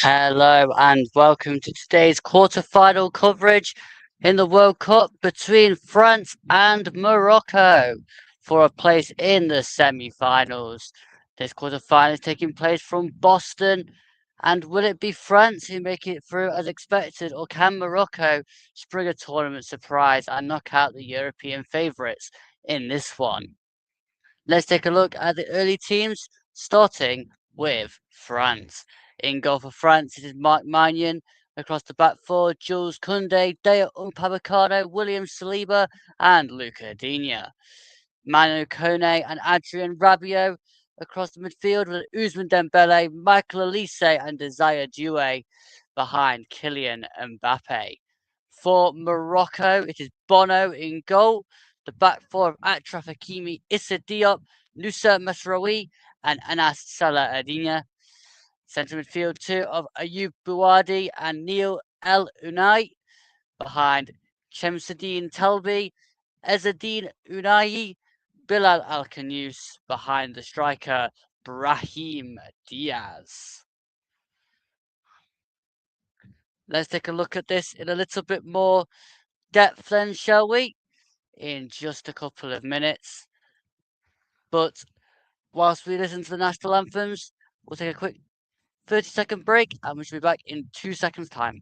Hello and welcome to today's quarter-final coverage in the World Cup between France and Morocco for a place in the semi-finals. This quarter-final is taking place from Boston, and will it be France who make it through as expected, or can Morocco spring a tournament surprise and knock out the European favourites in this one? Let's take a look at the early teams, starting with France. In goal for France, it is Marc Maignan. Across the back four, Jules Koundé, Dayot Upamecano, William Saliba, and Luca Digne. Manu Kone and Adrien Rabiot. Across the midfield with Ousmane Dembele, Michael Olise, and Desire Doué behind Kylian Mbappe. For Morocco, it is Bono in goal. The back four of Achraf Hakimi, Issa Diop, Nusa Masraoui, and Anas Salah Adina. Centre midfield two of Ayoub Bouadi and Neil El Unai. Behind Chemseddine Talbi, Ezzedine Unai, Bilal Al Kanous. Behind the striker Brahim Diaz. Let's take a look at this in a little bit more depth then, shall we? In just a couple of minutes. But whilst we listen to the national anthems, we'll take a quick 30-second break and we should be back in 2 seconds' time.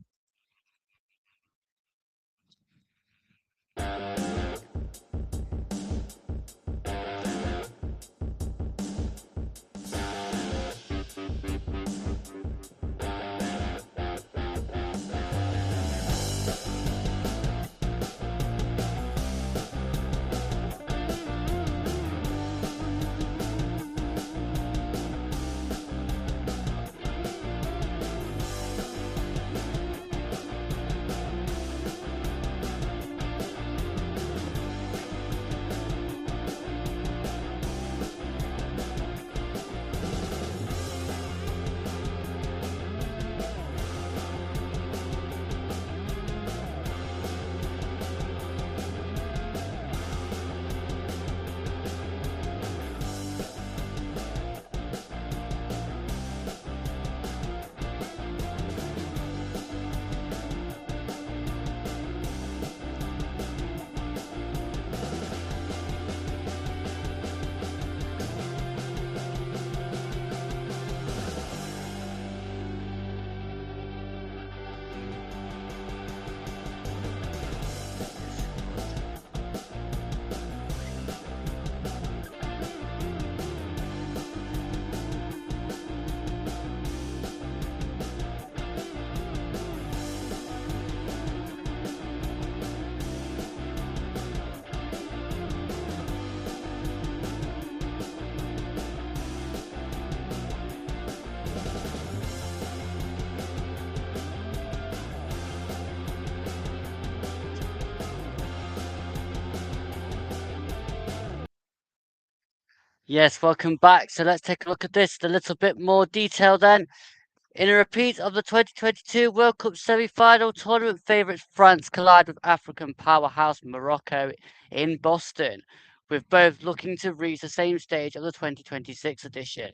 Yes, welcome back. So let's take a look at this in a little bit more detail then. In a repeat of the 2022 World Cup semi-final, tournament favourites France collide with African powerhouse Morocco in Boston, with both looking to reach the same stage of the 2026 edition.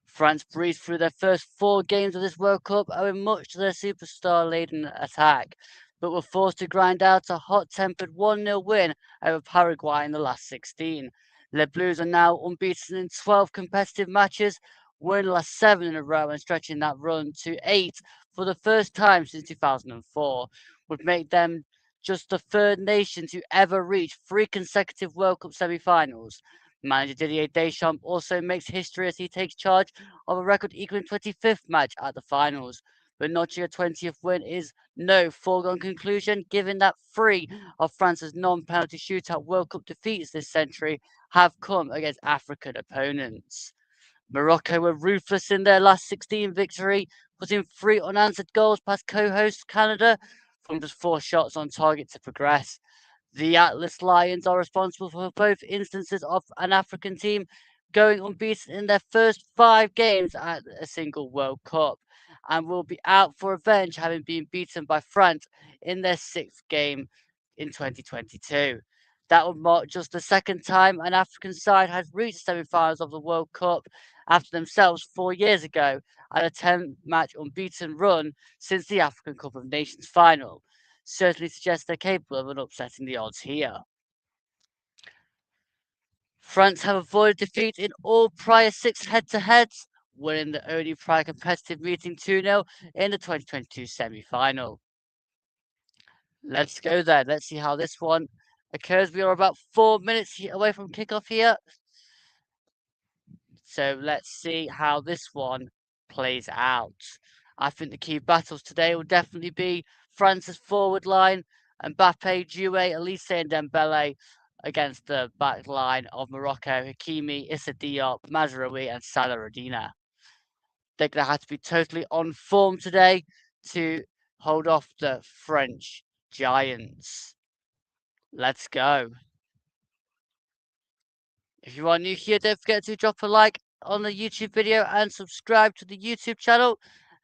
France breezed through their first 4 games of this World Cup, owing much to their superstar-laden attack, but were forced to grind out a hot-tempered 1-0 win over Paraguay in the last 16. Les Bleus are now unbeaten in 12 competitive matches, winning the last 7 in a row and stretching that run to 8 for the first time since 2004, would make them just the third nation to ever reach 3 consecutive World Cup semi-finals. Manager Didier Deschamps also makes history as he takes charge of a record equaling 25th match at the finals. But notching a 20th win is no foregone conclusion, given that 3 of France's non-penalty shootout World Cup defeats this century have come against African opponents. Morocco were ruthless in their last 16 victory, putting 3 unanswered goals past co-host Canada from just 4 shots on target to progress. The Atlas Lions are responsible for both instances of an African team going unbeaten in their first 5 games at a single World Cup, and will be out for revenge, having been beaten by France in their 6th game in 2022. That would mark just the second time an African side has reached semi-finals of the World Cup after themselves 4 years ago, and a 10-match unbeaten run since the African Cup of Nations final. Certainly suggests they're capable of upsetting the odds here. France have avoided defeat in all prior 6 head-to-heads, winning the only prior competitive meeting 2-0 in the 2022 semi-final. Let's go there. Let's see how this one occurs. We are about 4 minutes away from kickoff here. So let's see how this one plays out. I think the key battles today will definitely be France's forward line, Mbappe, Due, Elise and Dembele against the back line of Morocco, Hakimi, Issa Diop, Mazraoui and Salah. They're going to have to be totally on form today to hold off the French giants. Let's go. If you are new here, don't forget to drop a like on the YouTube video and subscribe to the YouTube channel.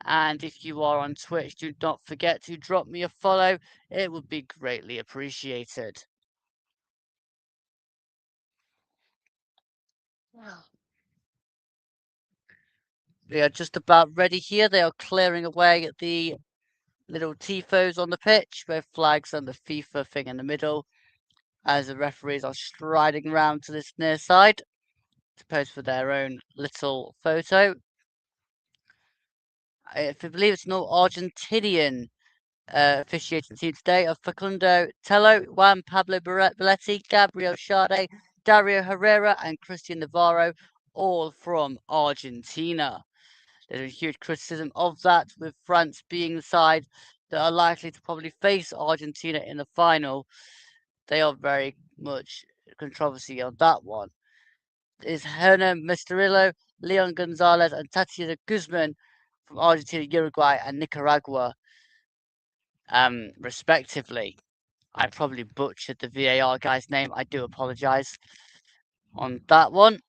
And if you are on Twitch, do not forget to drop me a follow. It would be greatly appreciated. They are just about ready here. They are clearing away the little tifos on the pitch, both flags and the FIFA thing in the middle, as the referees are striding around to this near side to pose for their own little photo. I believe it's an Argentinian officiating team today of Facundo Tello, Juan Pablo Belletti, Gabriel Sade, Dario Herrera, and Christian Navarro, all from Argentina. There's a huge criticism of that, with France being the side that are likely to probably face Argentina in the final. They are very much controversy on that one. Is Hernan Misterillo, Leon Gonzalez, and Tatiana Guzman from Argentina, Uruguay, and Nicaragua, respectively. I probably butchered the VAR guy's name. I do apologise on that one.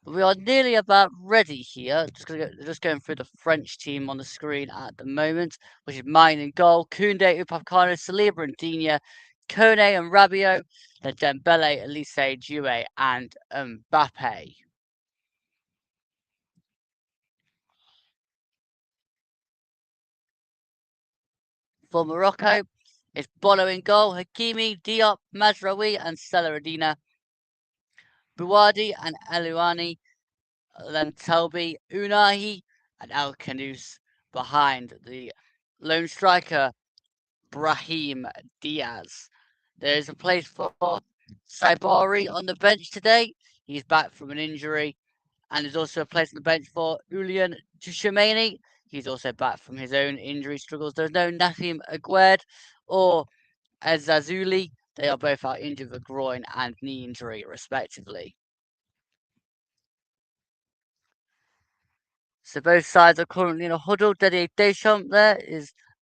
We are nearly about ready here. Just going through the French team on the screen at the moment, which is mine in goal. Koundé, Upamecano, Saliba and Digne, Kone and Rabiot, then Dembele, Elise, Due and Mbappe. For Morocco, it's Bono in goal, Hakimi, Diop, Mazraoui and Salah. Bouadi and Elouani, then Telby, Unahi, and Al Khanous behind the lone striker, Brahim Diaz. There is a place for Saibari on the bench today. He's back from an injury. And there's also a place on the bench for Ulian Tchouameni. He's also back from his own injury struggles. There's no Nafim Aguerd or Azazuli. They are both out injured with a groin and knee injury, respectively. So both sides are currently in a huddle. Didier Deschamps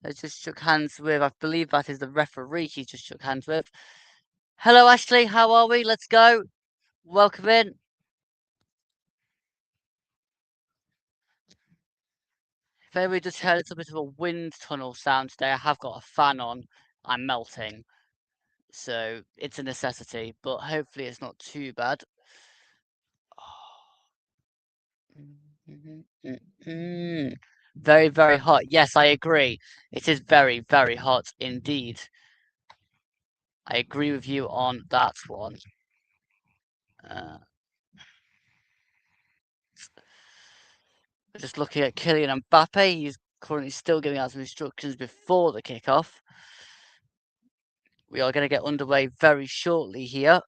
has just shook hands with, I believe that is the referee he just shook hands with. Hello, Ashley. How are we? Let's go. Welcome in. If anybody just heard a little bit of a wind tunnel sound today, I have got a fan on. I'm melting. So it's a necessity, but hopefully it's not too bad. Very, very hot. Yes, I agree. It is very, very hot indeed. I agree with you on that one. Just looking at Kylian Mbappé, he's currently still giving out some instructions before the kickoff. We are going to get underway very shortly here.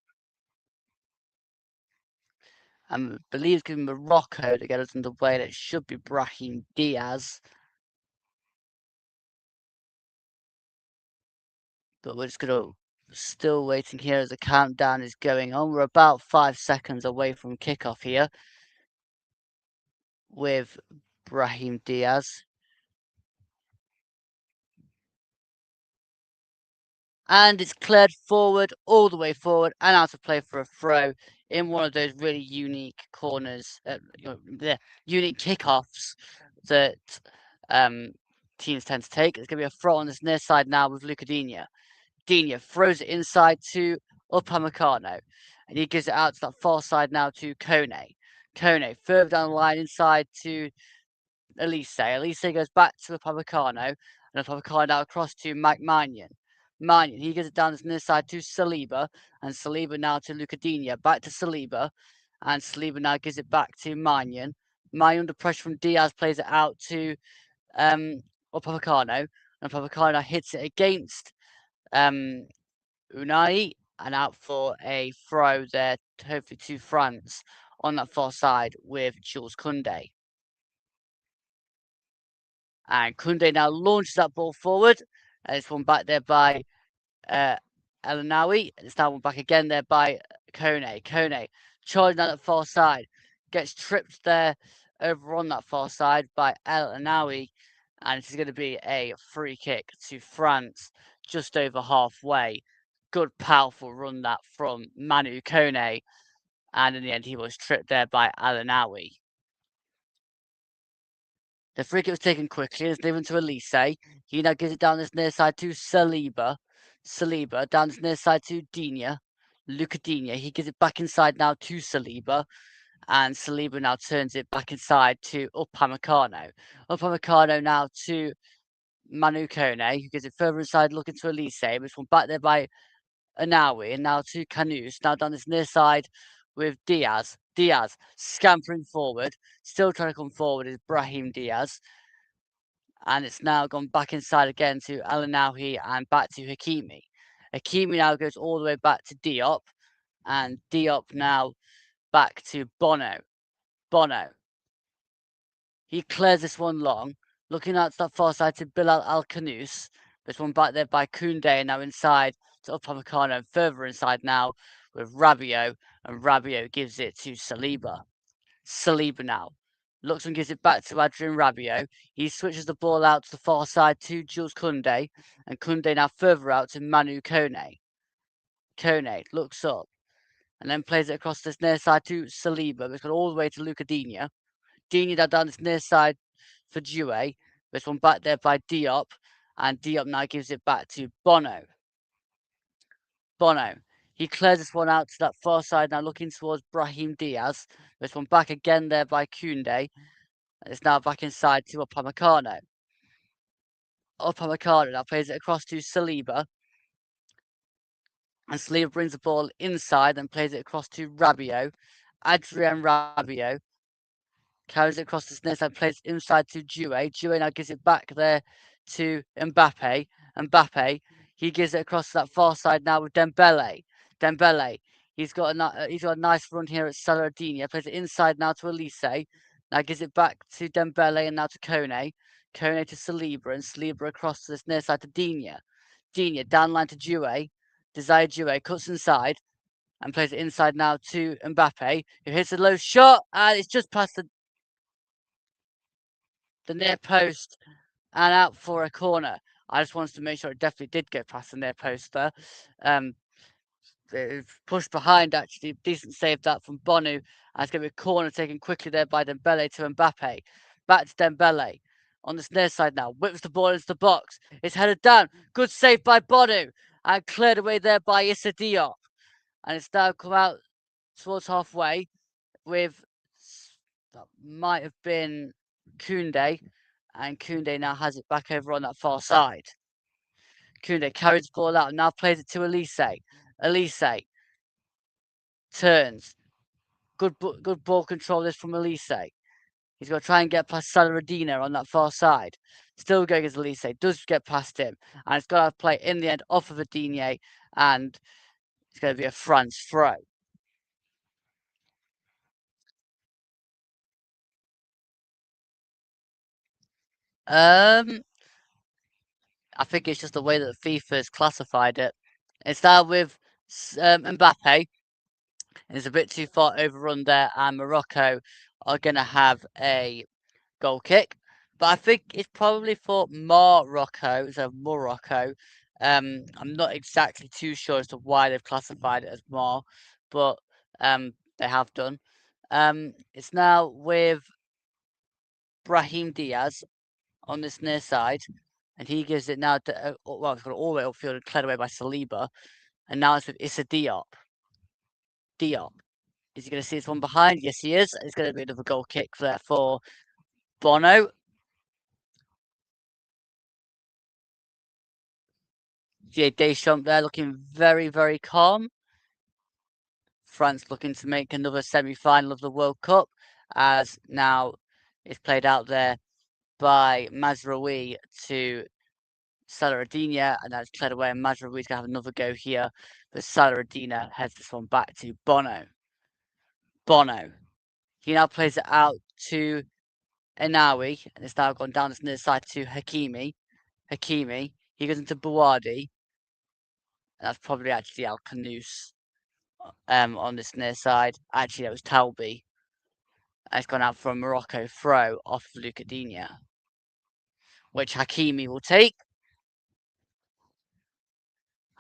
I believe it's giving Morocco to get us underway, and it should be Brahim Diaz. But we're just going to still waiting here as the countdown is going on. We're about 5 seconds away from kickoff here with Brahim Diaz. And it's cleared forward, all the way forward, and out of play for a throw in one of those really unique corners, the unique kickoffs that teams tend to take. It's going to be a throw on this near side now with Lucadinha. Digne throws it inside to Upamecano, and he gives it out to that far side now to Kone. Kone further down the line inside to Elise. Elise goes back to Upamecano, and Upamecano now across to Mannion. Mannion, he gives it down this near side to Saliba, and Saliba now to Lucadinha, back to Saliba, and Saliba now gives it back to Mannion. Mannion under pressure from Diaz plays it out to Upamecano, and Upamecano hits it against Unai, and out for a throw there, hopefully to France on that far side with Jules Koundé. And Koundé now launches that ball forward, and it's one back there by Elanawi. It's now one back again there by Kone. Kone charging down that far side, gets tripped there over on that far side by Elanawi, and it is going to be a free kick to France just over halfway. Good, powerful run that from Manu Kone, and in the end, he was tripped there by Elanawi. The free kick was taken quickly. It's given to Elise. He now gives it down this near side to Saliba. Saliba down this near side to Digne. Luca Digne. He gives it back inside now to Saliba. And Saliba now turns it back inside to Upamecano. Upamecano now to Manu Kone, who gives it further inside looking to Elise. This one back there by Anawi. And now to Canus. Now down this near side with Diaz. Diaz scampering forward. Still trying to come forward is Brahim Diaz. And it's now gone back inside again to Al-Nahi and back to Hakimi. Hakimi now goes all the way back to Diop, and Diop now back to Bono. Bono. He clears this one long, looking out to that far side to Bilal Al-Kanous. This one back there by Koundé, now inside to Upamecano, and further inside now with Rabiot, and Rabiot gives it to Saliba. Saliba now looks and gives it back to Adrien Rabiot. He switches the ball out to the far side to Jules Koundé, and Koundé now further out to Manu Kone. Kone looks up and then plays it across this near side to Saliba. It's gone all the way to Luca Digne. Digne now down this near side for Due. This one back there by Diop, and Diop now gives it back to Bono. Bono. He clears this one out to that far side now looking towards Brahim Diaz. This one back again there by Koundé. It's now back inside to Upamecano. Upamecano now plays it across to Saliba. And Saliba brings the ball inside and plays it across to Rabiot. Adrien Rabiot carries it across the near side, plays it inside to Due. Due now gives it back there to Mbappe. Mbappe, he gives it across that far side now with Dembele. Dembele, he's got a nice run here at Saladini. Plays it inside now to Elise. Now gives it back to Dembele and now to Kone. Kone to Saliba, and Saliba across to this near side to Digne. Digne down line to Due. Desire Due cuts inside and plays it inside now to Mbappe, who hits a low shot, and it's just past the near post and out for a corner. I just wanted to make sure it definitely did go past the near post there. Pushed behind, actually. Decent save that from Bonu. And it's going to be a corner taken quickly there by Dembele to Mbappe. Back to Dembele. On this near side now. Whips the ball into the box. It's headed down. Good save by Bonu. And cleared away there by Issa Diop. And it's now come out towards halfway with, that might have been Koundé. And Koundé now has it back over on that far side. Koundé carries the ball out and now plays it to Elise. Elise turns. Good ball control this from Elise. He's got to try and get past Saladino on that far side. Still going as Elise. Does get past him. And it's got to play in the end off of a Digne. And it's going to be a France throw. I think it's just the way that FIFA has classified it. It's now with Mbappe. It's a bit too far overrun there, and Morocco are going to have a goal kick. But I think it's probably for Morocco, so Morocco. I'm not exactly too sure as to why they've classified it as Mar, but they have done. It's now with Brahim Diaz on this near side. and he gives it now to well, it's got all the way upfield and cleared away by Saliba, and now it's with Issa Diop. Diop. Is he going to see this one behind? Yes, he is. It's going to be another goal kick there for Bono. Didier Deschamps there looking very, very calm. France looking to make another semi-final of the World Cup, as now it's played out there by Mazraoui to Saladinha, and that's cleared away, and Mazraoui's going to have another go here, but Saladinha heads this one back to Bono. Bono. He now plays it out to Enawi, and it's now gone down this near side to Hakimi. Hakimi. He goes into Buwadi, and that's probably actually Al Khanous on this near side. Actually, that was Talbi. And it's gone out for a Morocco throw off Lucadinha, which Hakimi will take.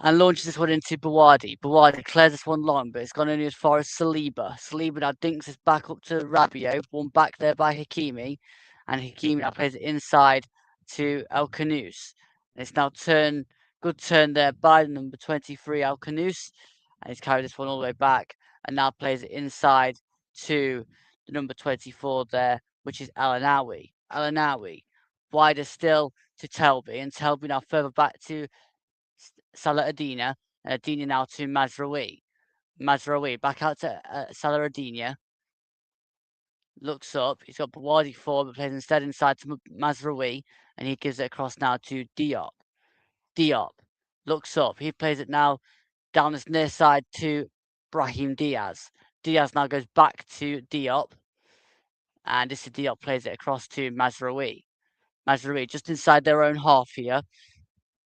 And launches this one into Buwadi. Buwadi clears this one long, but it's gone only as far as Saliba. Saliba now dinks this back up to Rabiot, one back there by Hakimi, and Hakimi now plays it inside to El Khanous. It's now good turn there by the number 23 El Khanous, and he's carried this one all the way back, and now plays it inside to the number 24 there, which is El Anawi. El Anawi wider still to Telby, and Telby now further back to Saladinha, and Adina now to Mazraoui. Mazraoui back out to Saladinha. Looks up. He's got Buwadi forward, but plays instead inside to Mazraoui, and he gives it across now to Diop. Diop looks up. He plays it now down this near side to Brahim Diaz. Diaz now goes back to Diop, and this is Diop plays it across to Mazraoui. Mazraoui just inside their own half here.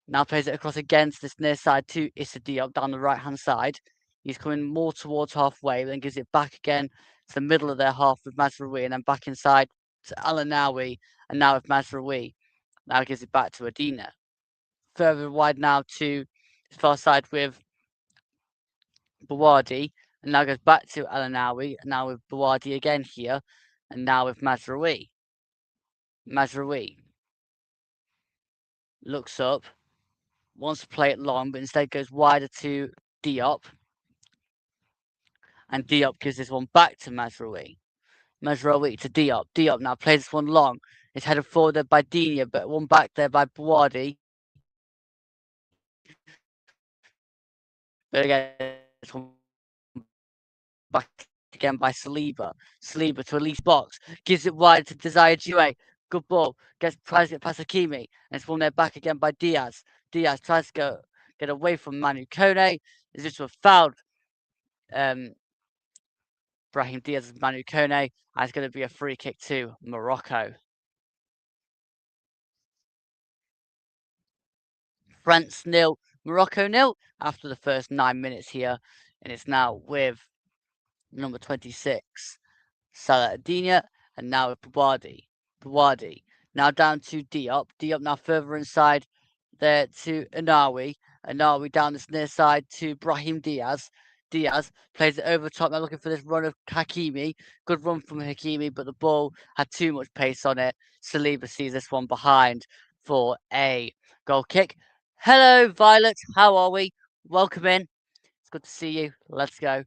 Now plays it across against this near side to Issa Diop down the right-hand side. He's coming more towards halfway, then gives it back again to the middle of their half with Mazraoui, and then back inside to Alanawi, and now with Mazraoui. Now gives it back to Adina. Further wide now to the far side with Buwadi, and now goes back to Alanawi, and now with Buwadi again here, and now with Mazraoui. Mazraoui looks up, wants to play it long, but instead goes wider to Diop. And Diop gives this one back to Mazraoui. Mazraoui to Diop. Diop now plays this one long. It's headed forward there by Dinia, but one back there by Buwadi. But again, this one back again by Saliba. Saliba to Elise box. Gives it wide to Desire Due. Good ball. Tries to get past Hakimi. And it's one there back again by Diaz. Diaz tries to get away from Manu Kone. Is this a fouled Brahim Diaz and Manu Kone, and it's going to be a free kick to Morocco. France 0, Morocco 0 after the first 9 minutes here, and it's now with number 26, Saladinha, and now with Buwadi. Buwadi now down to Diop. Diop now further inside there to Anawi. Anawi down this near side to Brahim Diaz. Diaz plays it over the top. Now looking for this run of Hakimi. Good run from Hakimi, but the ball had too much pace on it. Saliba sees this one behind for a goal kick. Hello, Violet. How are we? Welcome in. It's good to see you. Let's go.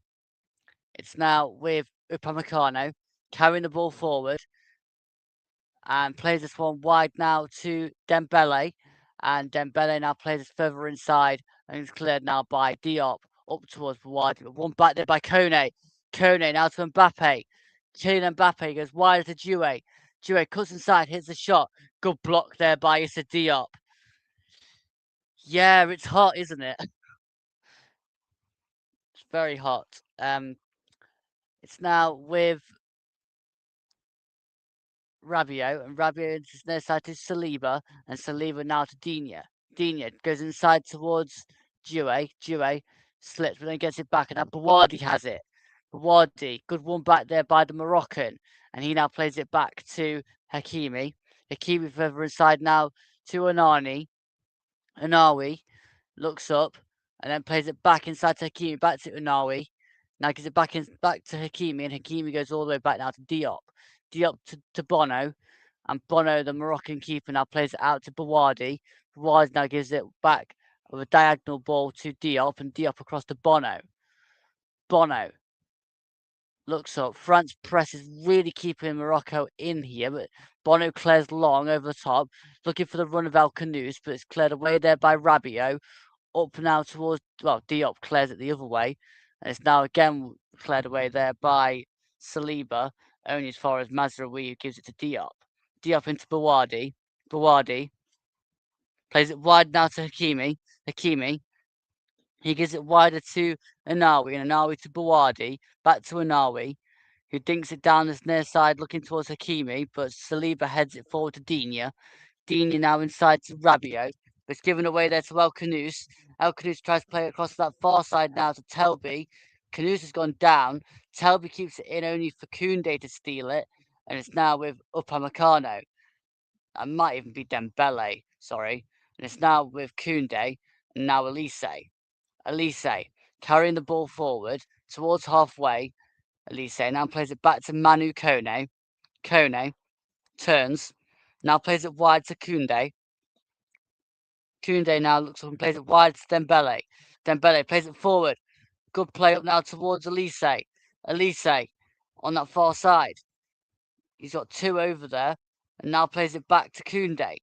It's now with Upamecano carrying the ball forward and plays this one wide now to Dembele. And Dembele now plays it further inside and it's cleared now by Diop up towards wide. One back there by Kone. Kone now to Mbappe. Kylian Mbappe goes wide to Due. Due cuts inside, hits the shot. Good block there by Issa Diop. Yeah, it's hot, isn't it? It's very hot. It's now with Rabiot, and Rabiot is near side to Saliba, and Saliba now to Digne. Digne goes inside towards Due. Due slips, but then gets it back, and now Buwadi has it. Buwadi, good one back there by the Moroccan, and he now plays it back to Hakimi. Hakimi further inside now to Anani. Anawi looks up, and then plays it back inside to Hakimi, back to Anawi. Now gives it back to Hakimi, and Hakimi goes all the way back now to Diop. Diop to Bono, And Bono, the Moroccan keeper, now plays it out to Bouardi. Bouardi now gives it back with a diagonal ball to Diop, and Diop across to Bono. Bono looks up. France presses, really keeping Morocco in here, but Bono clears long over the top, looking for the run of El Canoes, but it's cleared away there by Rabiot. Up now towards, well, Diop clears it the other way, and it's now again cleared away there by Saliba, only as far as Mazraoui, who gives it to Diop. Diop into Bouardi. Bouardi plays it wide now to Hakimi. Hakimi. He gives it wider to Anawi, and Anawi to Bouardi. Back to Anawi, who dinks it down this near side, looking towards Hakimi, but Saliba heads it forward to Digne. Digne now inside to Rabiot, but it's given away there to El Canoes. El Canoes tries to play it across that far side now to Telby. Canoes has gone down. Telby keeps it in only for Koundé to steal it, and it's now with Upamecano. It might even be Dembele, sorry. And it's now with Koundé, and now Elise. Elise carrying the ball forward towards halfway. Elise now plays it back to Manu Kone. Kone turns, now plays it wide to Koundé. Koundé now looks up and plays it wide to Dembele. Dembele plays it forward. Good play up now towards Elise. Elise on that far side. He's got two over there, and now plays it back to Koundé.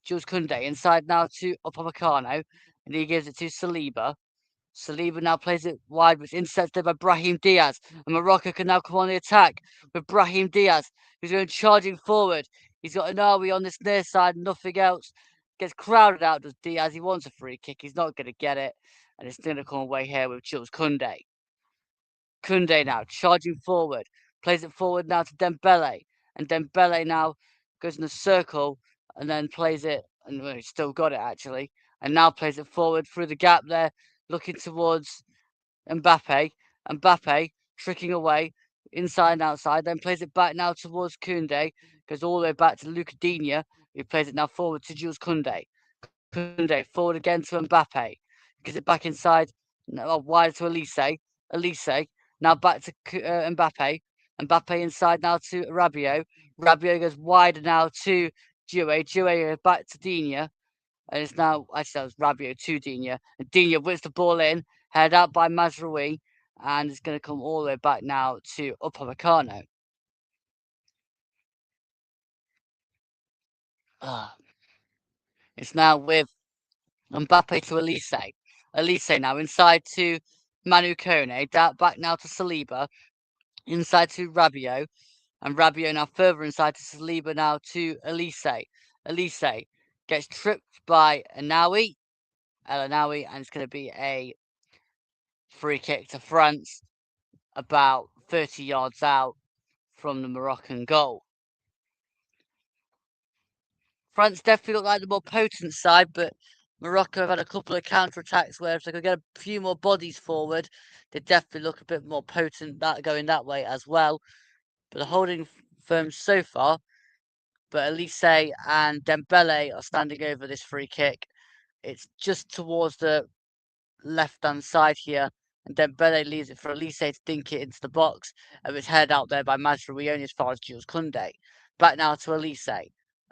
Jules Koundé inside now to Upamecano, and he gives it to Saliba. Saliba now plays it wide, which intercepted by Brahim Diaz. And Morocco can now come on the attack with Brahim Diaz, who's going charging forward. He's got Anawi on this near side, nothing else. Gets crowded out, does Diaz. He wants a free kick. He's not going to get it. And it's going to come away here with Jules Koundé. Koundé now charging forward. Plays it forward now to Dembele. And Dembele now goes in a circle and then plays it. And well, he's still got it, actually. And now plays it forward through the gap there, looking towards Mbappe. Mbappe tricking away inside and outside, then plays it back now towards Koundé. Goes all the way back to Luca Digne, who plays it now forward to Jules Koundé. Koundé forward again to Mbappe. Gives it back inside, wide to Elise. Elise now back to Mbappe. Mbappe inside now to Rabiot. Rabiot goes wider now to Due. Due back to Digne. And it's now, actually, that was Rabiot to Digne. And Digne whips the ball in, headed out by Mazraoui. And it's going to come all the way back now to Upamecano. It's now with Mbappe to Elise. Elise now inside to Manu Kone. Back now to Saliba. Inside to Rabiot. And Rabiot now further inside to Saliba now to Elise. Elise gets tripped by Anawi. El Anawi. And it's going to be a free kick to France about 30 yards out from the Moroccan goal. France definitely look like the more potent side, but Morocco have had a couple of counter-attacks where if they could get a few more bodies forward, they definitely look a bit more potent going that way as well. But the holding firm so far, but Elise and Dembele are standing over this free kick. It's just towards the left-hand side here, and Dembele leaves it for Elise to dink it into the box, and it's headed out there by Mazraoui only as far as Jules Koundé. Back now to Elise.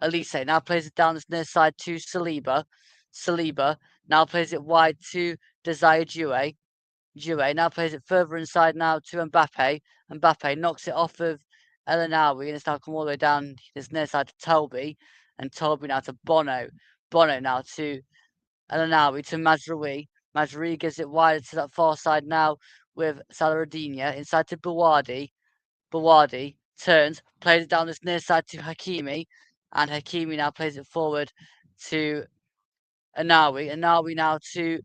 Elise now plays it down this near side to Saliba. Saliba now plays it wide to Desire Due. Due now plays it further inside now to Mbappe. Mbappe knocks it off of El Anawi, and it's now come all the way down this near side to Telby. And Telby now to Bono. Bono now to El Anawi to Mazraoui. Mazraoui gives it wider to that far side now with Saladinha inside to Bouardi. Bouardi turns, plays it down this near side to Hakimi, and Hakimi now plays it forward to Anawi. Anawi now to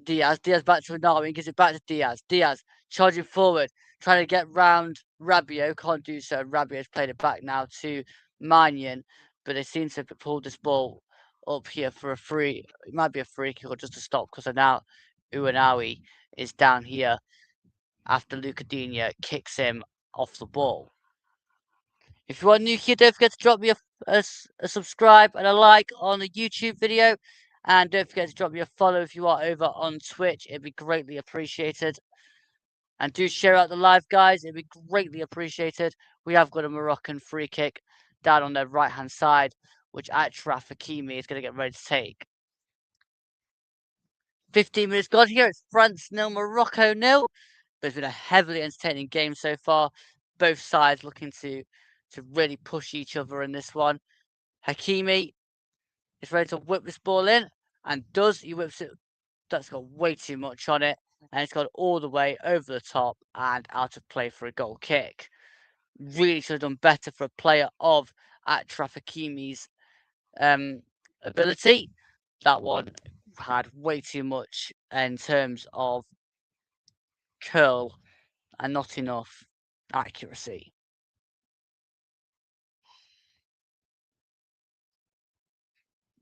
Diaz. Diaz back to Anawi and gives it back to Diaz. Diaz charging forward, trying to get round Rabiot. Can't do so. Rabiot's played it back now to Magnan, but they seem to have pulled this ball up here for a free. It might be a free kick or just a stop because now Uanawi is down here after Luca Digne kicks him off the ball. If you are new here, don't forget to drop me a subscribe and a like on the YouTube video. And don't forget to drop me a follow if you are over on Twitch. It'd be greatly appreciated. And do share out the live, guys. It'd be greatly appreciated. We have got a Moroccan free kick down on their right-hand side, which Achraf Hakimi is going to get ready to take. 15 minutes gone here. It's France 0, Morocco 0. But it's been a heavily entertaining game so far. Both sides looking to really push each other in this one. Hakimi is ready to whip this ball in, and he whips it. That's got way too much on it, and it's gone all the way over the top and out of play for a goal kick. Really should have done better for a player of Achraf Hakimi's ability. That one had way too much in terms of curl and not enough accuracy.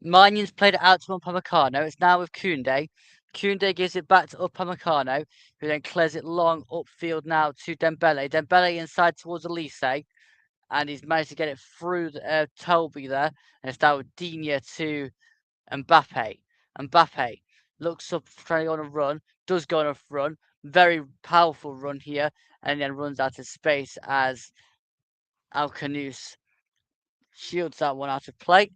Minions played it out to Upamecano. It's now with Koundé. Koundé gives it back to Upamecano, who then clears it long upfield now to Dembele. Dembele inside towards Elise, and he's managed to get it through Toby there. And it's now with Digne to Mbappe. Mbappe looks up, trying to go on a run, does go on a run. Very powerful run here, and then runs out of space as Alcanus shields that one out of play.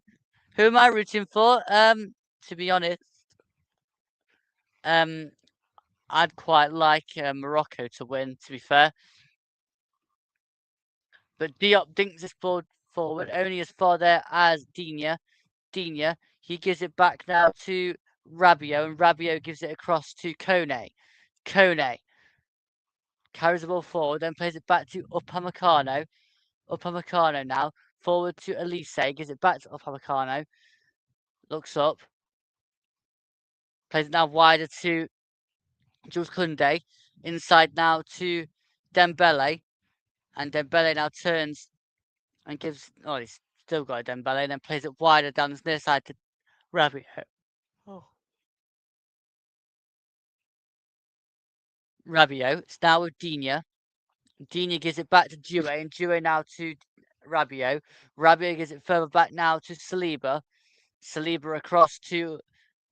Who am I rooting for? To be honest, I'd quite like Morocco to win, to be fair. But Diop dinks this ball forward, only as far there as Digne. He gives it back now to Rabiot, and Rabiot gives it across to Kone. Kone carries the ball forward, then plays it back to Upamecano. Upamecano now, forward to Elise, gives it back to Upamecano. Looks up. Plays it now wider to Jules Koundé. Inside now to Dembele. And Dembele now turns and gives... Oh, he's still got a Dembele. And then plays it wider down this near side to Rabiot. Oh. Rabiot. It's now with Digne. Digne gives it back to Due. And Due now to Rabiot. Rabiot gives it further back now to Saliba. Saliba across to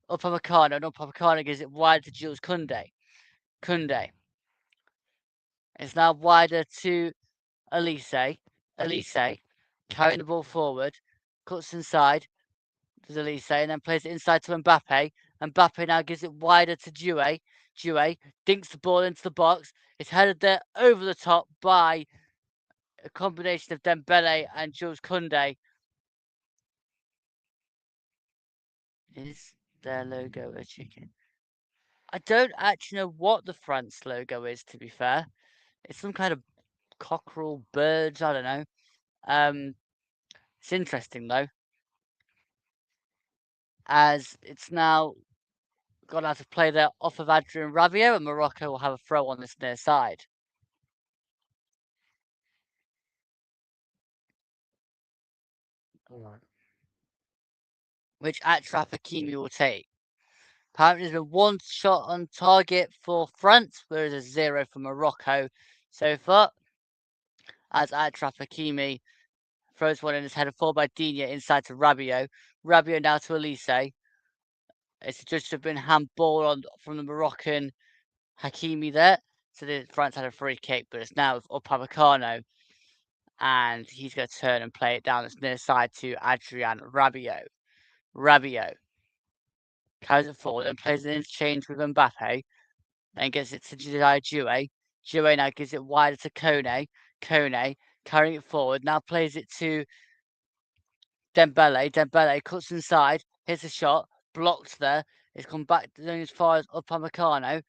Upamecano. And Upamecano gives it wide to Jules Koundé. Koundé. It's now wider to Elise. Elise carrying the ball forward, cuts inside to Elise, and then plays it inside to Mbappe. Mbappe now gives it wider to Due. Due dinks the ball into the box. It's headed there over the top by a combination of Dembele and Jules Koundé. Is their logo a chicken? I don't actually know what the France logo is, to be fair. It's some kind of cockerel birds, I don't know. It's interesting though, as it's now gone out of play there off of Adrian Rabiot, and Morocco will have a throw on this near side. Which Achraf Hakimi will take. Apparently there's been one shot on target for France, whereas a 0 for Morocco so far. As Achraf Hakimi throws one in his header, followed by Digne inside to Rabiot. Rabiot now to Elise. It's just been handball on from the Moroccan Hakimi there. So France had a free kick, but it's now with Upamecano. And he's going to turn and play it down this near side to Adrian Rabiot. Rabiot carries it forward and plays an interchange with Mbappe. Then gets it to Due. Due now gives it wider to Kone. Kone carrying it forward. Now plays it to Dembele. Dembele cuts inside, hits a shot, blocked there. It's come back as far as Upamecano.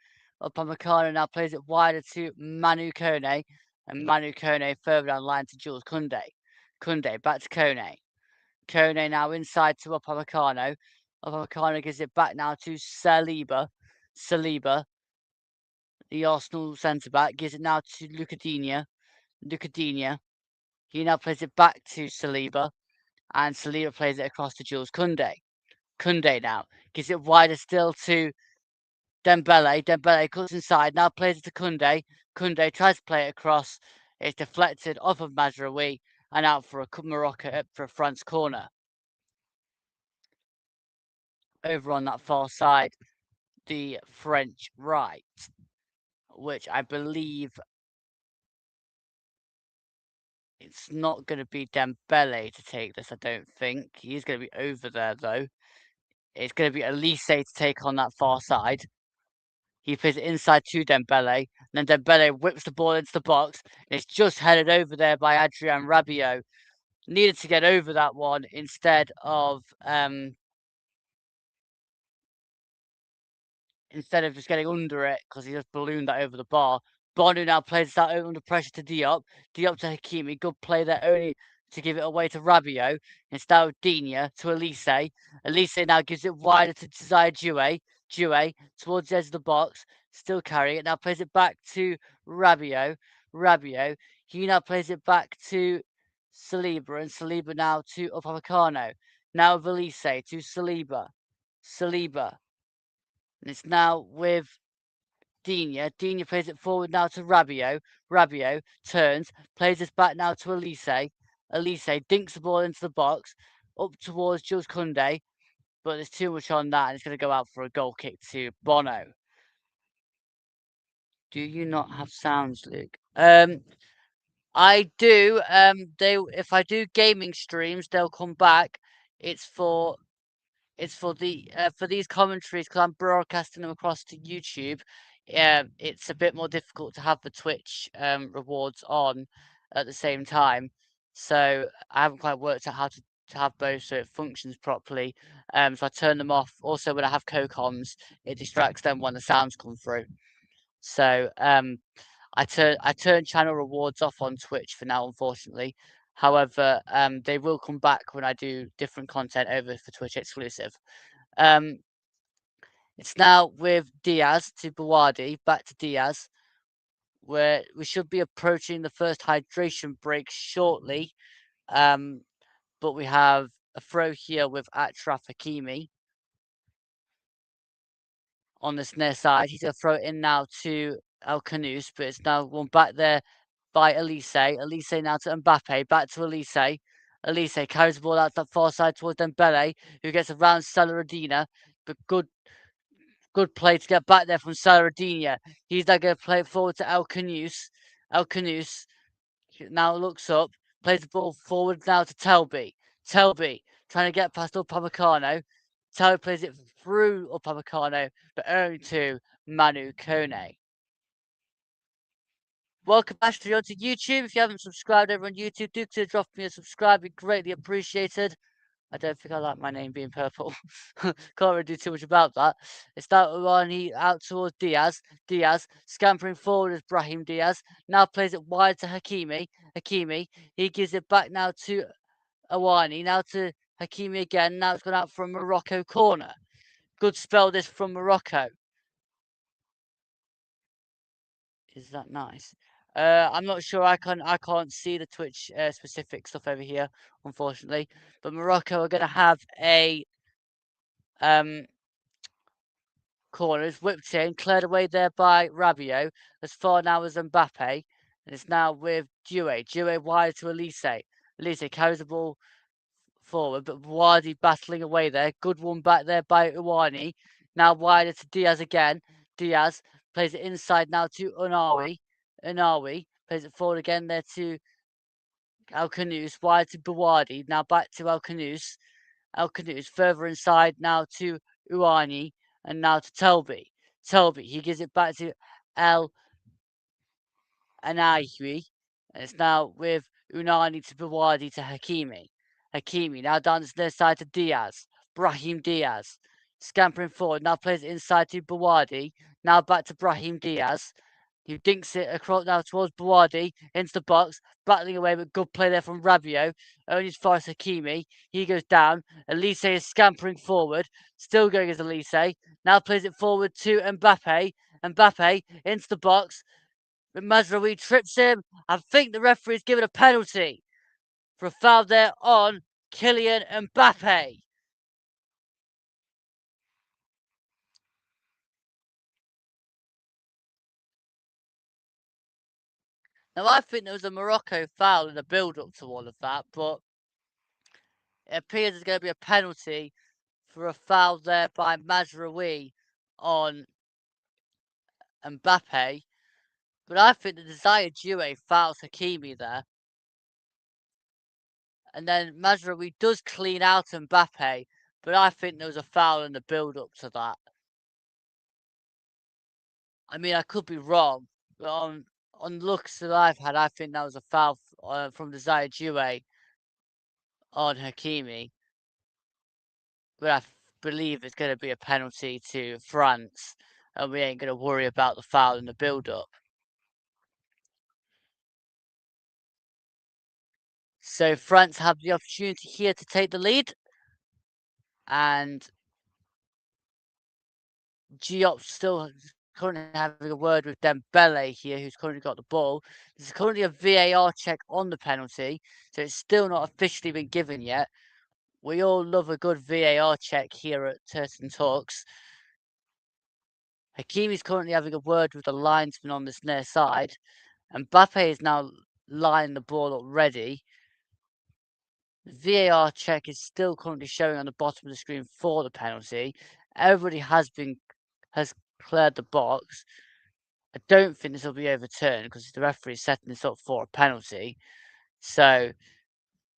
Upamecano now plays it wider to Manu Kone. And Manu Kone further down the line to Jules Koundé. Koundé back to Kone. Kone now inside to Upamecano. Upamecano gives it back now to Saliba. Saliba, the Arsenal centre-back, gives it now to Luca Digne. Luca Digne. He now plays it back to Saliba. And Saliba plays it across to Jules Koundé. Koundé now gives it wider still to Dembele. Dembele cuts inside, now plays it to Koundé. Koundé tries to play it across. It's deflected off of Mazraoui and out for a Morocco for a France corner. Over on that far side, the French right, which I believe It's not going to be Dembele to take this, I don't think. He's going to be over there, though. It's going to be Elise to take on that far side. He plays it inside to Dembele, and then Dembele whips the ball into the box. And it's just headed over there by Adrian Rabiot. Needed to get over that one instead of just getting under it because he just ballooned that over the bar. Bonu now plays that under pressure to Diop. Diop to Hakimi. Good play there only to give it away to Rabiot. It's now Digne to Elise. Elise now gives it wider to Desire Due. Due towards the edge of the box. Still carrying it. Now plays it back to Rabiot. Rabiot. He now plays it back to Saliba. And Saliba now to Upamecano. Now with Elise to Saliba. Saliba. And it's now with Digne. Digne plays it forward now to Rabiot. Rabiot turns, plays this back now to Elise. Elise dinks the ball into the box, up towards Jules Koundé, but there's too much on that, and it's going to go out for a goal kick to Bono. Do you not have sounds, Luke? I do. If I do gaming streams, they'll come back. It's for for these commentaries because I'm broadcasting them across to YouTube. It's a bit more difficult to have the Twitch rewards on at the same time, so I haven't quite worked out how to have both so it functions properly. So I turn them off. Also, when I have co-coms, it distracts them when the sounds come through. So I turn channel rewards off on Twitch for now, unfortunately. However, they will come back when I do different content over for Twitch exclusive. Um, it's now with Diaz to Bawadi, back to Diaz, where we should be approaching the first hydration break shortly. But we have a throw here with Achraf Hakimi on this near side. He's going to throw it in now to El Canous, but it's now one back there by Elise. Elise now to Mbappe, back to Elise. Elise carries the ball out that far side towards Dembele, who gets around Saladina, but good play to get back there from Saladina. He's now going to play it forward to El Canous. El Canous now looks up, plays the ball forward now to Telby. Telby trying to get past Upamecano. Telby plays it through Upamecano, but only to Manu Kone. Welcome back to YouTube. If you haven't subscribed over on YouTube, do consider dropping me a subscribe. It'd be greatly appreciated. I don't think I like my name being purple. Can't really do too much about that. It's that one out towards Diaz. Diaz scampering forward as Brahim Diaz. Now plays it wide to Hakimi. Hakimi. He gives it back now to Awani. Now to Hakimi again. Now it's gone out for a Morocco corner. Good spell this from Morocco. Is that nice? I'm not sure. I can't see the Twitch specific stuff over here, unfortunately. But Morocco are going to have a corners, whipped in, cleared away there by Rabiot, as far now as Mbappe, and it's now with Due. Due wide to Elise. Elise carries the ball forward, but Wadi battling away there. Good one back there by Uwani. Now wider to Diaz again. Diaz plays it inside now to Unawi. Unawi plays it forward again there to El Canous. Wide to Bawadi. Now back to El Canous. El Canous further inside now to Uani and now to Telby. Telby, he gives it back to El Anahui. And it's now with Unani to Bawadi to Hakimi. Hakimi now down to the side to Diaz. Brahim Diaz. Scampering forward. Now plays it inside to Bawadi. Now back to Brahim Diaz. He dinks it across now towards Bawadi into the box, battling away, but good play there from Rabiot. Only as far as Hakimi. He goes down. Elise is scampering forward, still going as Elise. Now plays it forward to Mbappe. Mbappe into the box. But Mazraoui trips him. I think the referee's given a penalty for a foul there on Kylian Mbappe. Now, I think there was a Morocco foul in the build-up to all of that, but it appears there's going to be a penalty for a foul there by Mazraoui on Mbappe. But I think the desired Due fouls Hakimi there. And then Mazraoui does clean out Mbappe, but I think there was a foul in the build-up to that. I mean, I could be wrong, but on looks that I've had, I think that was a foul from the Due on Hakimi. But I believe it's going to be a penalty to France, and we ain't going to worry about the foul in the build-up. So France have the opportunity here to take the lead, and Diop still currently having a word with Dembele here, who's currently got the ball. There's currently a VAR check on the penalty, so it's still not officially been given yet. We all love a good VAR check here at Turton Talks. Hakimi's currently having a word with the linesman on this near side. And Mbappe is now lining the ball up ready. The VAR check is still currently showing on the bottom of the screen for the penalty. Everybody has cleared the box. I don't think this will be overturned because the referee is setting this up for a penalty. So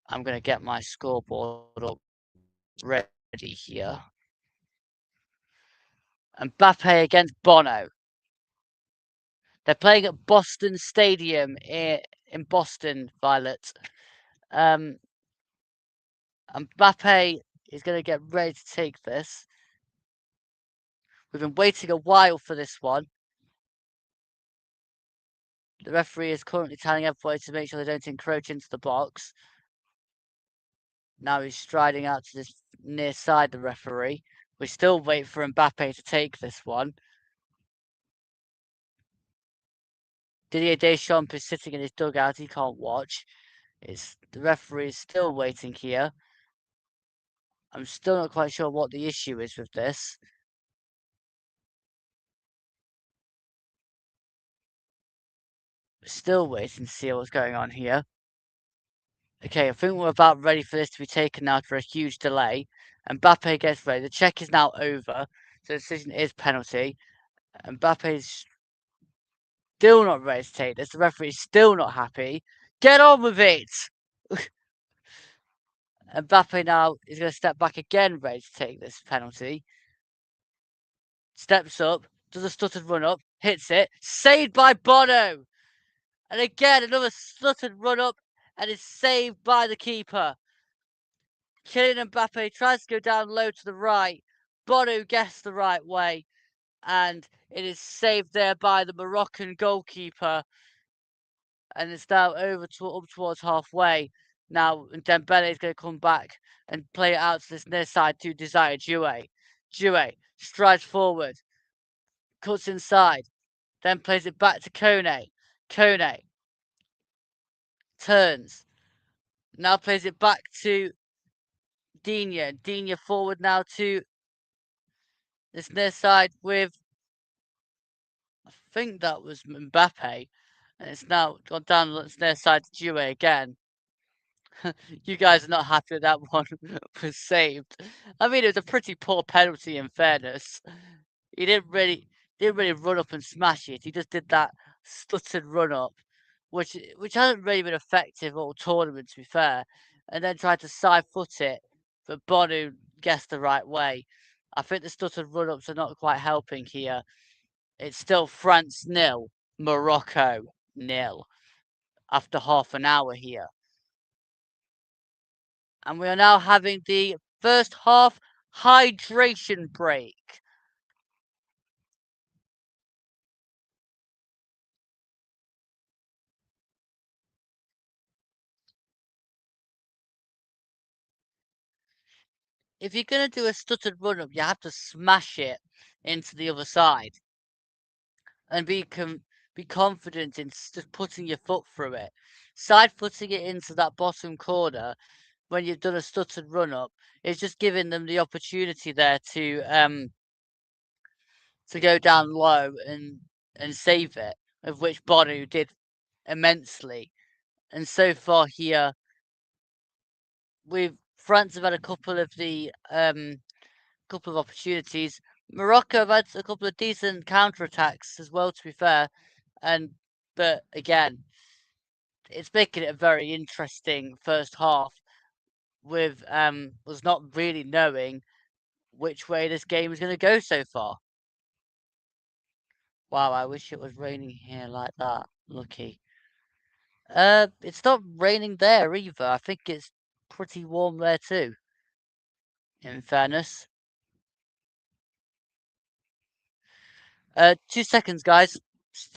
I'm going to get my scoreboard up ready here. Mbappe against Bono. They're playing at Boston Stadium in Boston, Violet. Mbappe is going to get ready to take this. We've been waiting a while for this one. The referee is currently telling everybody to make sure they don't encroach into the box. Now he's striding out to this near side, the referee. We still wait for Mbappe to take this one. Didier Deschamps is sitting in his dugout. He can't watch. The referee is still waiting here. I'm still not quite sure what the issue is with this. Still waiting to see what's going on here. Okay, I think we're about ready for this to be taken now for a huge delay. Mbappe gets ready. The check is now over. So the decision is penalty. Mbappe's still not ready to take this. The referee is still not happy. Get on with it! Mbappe now is going to step back again, ready to take this penalty. Steps up, does a stuttered run up, hits it. Saved by Bono! And again, another stuttered run up, and is saved by the keeper. Kylian Mbappe tries to go down low to the right. Bono gets the right way, and it is saved there by the Moroccan goalkeeper. And it's now up towards halfway. Now Dembele is going to come back and play it out to this near side to Desire Due. Due strides forward, cuts inside, then plays it back to Kone. Kone turns, now plays it back to Digne. Digne forward now to this near side with, I think that was Mbappe. And it's now gone down this near side to Due again. You guys are not happy that one was saved. I mean, it was a pretty poor penalty in fairness. He didn't really run up and smash it. He just did that stuttered run up, which hasn't really been effective all tournament, to be fair. And then tried to side foot it, but Bono guessed the right way. I think the stuttered run ups are not quite helping here. It's still France 0, Morocco 0 after half an hour here. And we are now having the first half hydration break. If you're going to do a stuttered run up, you have to smash it into the other side and be confident in just putting your foot through it. Side footing it into that bottom corner when you've done a stuttered run up is just giving them the opportunity there to go down low and save it, of which Bono did immensely. And so far here, France have had a couple of opportunities. Morocco have had a couple of decent counterattacks as well, to be fair. But again, it's making it a very interesting first half. with us not really knowing which way this game is going to go so far. Wow, I wish it was raining here like that. Lucky. It's not raining there either. I think it's pretty warm there too. In fairness. 2 seconds, guys.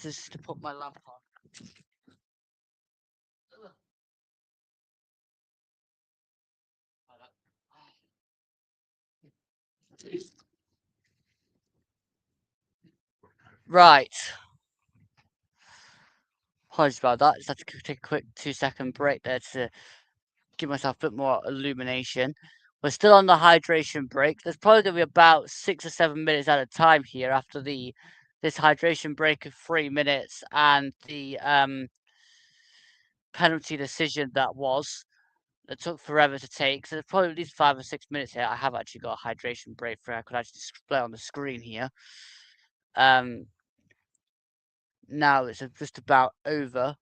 Just to put my lamp on. Right. Apologies about that. Just had to take a quick 2 second break there to give myself a bit more illumination. We're still on the hydration break. There's probably going to be about 6 or 7 minutes at a time here after this hydration break of 3 minutes and the penalty decision that took forever to take. So there's probably at least 5 or 6 minutes here. I have actually got a hydration break for I could actually display on the screen here. Now it's just about over.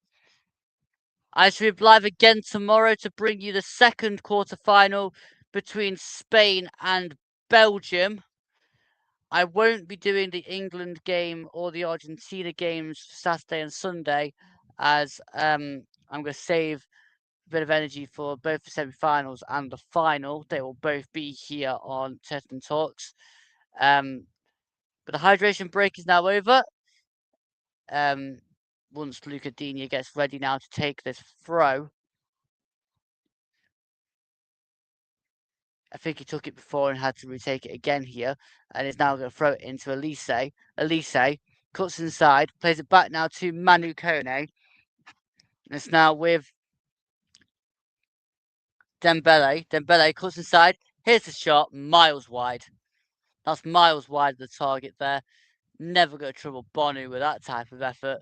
I shall be live again tomorrow to bring you the second quarterfinal between Spain and Belgium. I won't be doing the England game or the Argentina games Saturday and Sunday, as I'm going to save a bit of energy for both the semi-finals and the final. They will both be here on Testing Talks. But the hydration break is now over. Once Luca Digne gets ready now to take this throw. I think he took it before and had to retake it again here, and is now going to throw it into Elise. Elise cuts inside, plays it back now to Manu Kone. It's now with Dembele. Dembele cuts inside. Here's the shot, miles wide. That's miles wide of the target there. Never going to trouble Bonu with that type of effort.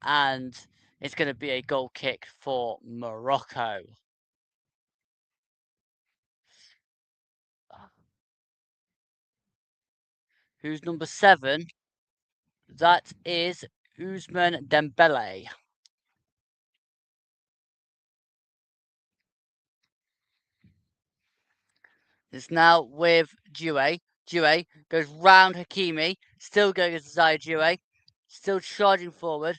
And it's going to be a goal kick for Morocco. Who's number 7? That is Ousmane Dembele. It's now with Due. Due goes round Hakimi, still going as Zaya Due, still charging forward.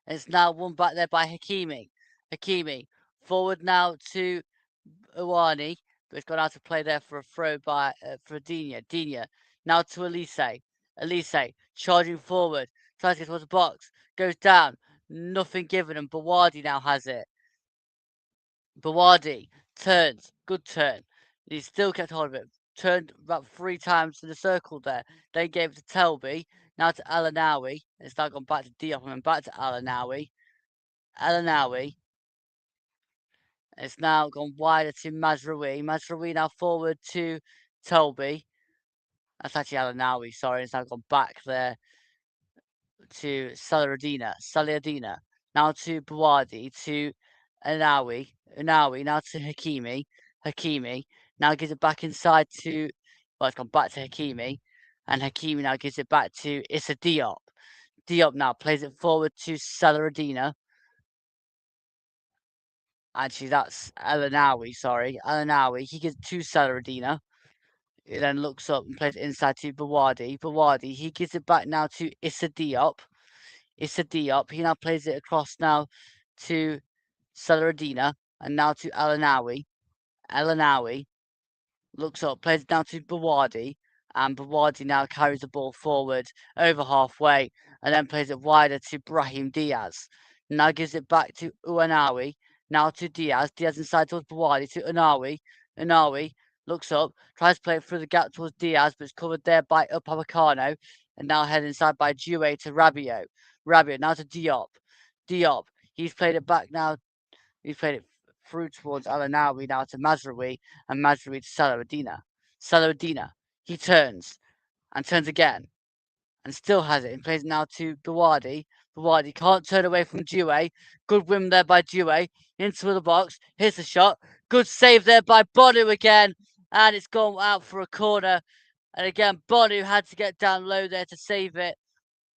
And it's now won back there by Hakimi. Hakimi forward now to Iwani, but it's gone out to play there for a throw by for Digne. Digne now to Elise. Elise charging forward, tries to get towards the box, goes down, nothing given, and Bawardi now has it. Bawardi turns, good turn. He still kept hold of it. Turned about 3 times in the circle there. Then gave it to Telby. Now to Alanawi. It's now gone back to Diop and then back to Alanawi. Alanawi. It's now gone wider to Mazraoui. Mazraoui now forward to Telby. That's actually Alanawi, sorry. It's now gone back there to Saladina. Saladina. Now to Bawardi. To Anawi. Anawi. Now to Hakimi. Hakimi now gives it back inside to, well, it's gone back to Hakimi, and Hakimi now gives it back to Issa Diop. Diop now plays it forward to Saladina. Actually, that's Alanawi, sorry. Alanawi, he gives it to Saladina. He then looks up and plays it inside to Bawardi. Bawardi, he gives it back now to Issa Diop. Issa Diop, he now plays it across now to Saladina, and now to Alanawi. Alanawi looks up, plays it down to Bawardi, and Bawardi now carries the ball forward over halfway, and then plays it wider to Brahim Diaz. Now gives it back to Uanawi, now to Diaz. Diaz inside towards Bawardi to Unawi. Unawi looks up, tries to play it through the gap towards Diaz, but it's covered there by Upamecano, and now heading inside by Due to Rabiot. Rabiot now to Diop. Diop, he's played it back now. He's played it through towards Alanawi now to Mazraoui, and Mazraoui to Saladina. Saladina, he turns and turns again and still has it and plays it now to Bawardi. Bawardi can't turn away from Due. Good win there by Due. Into the box. Here's the shot. Good save there by Bonu again. And it's gone out for a corner. And again, Bonu had to get down low there to save it.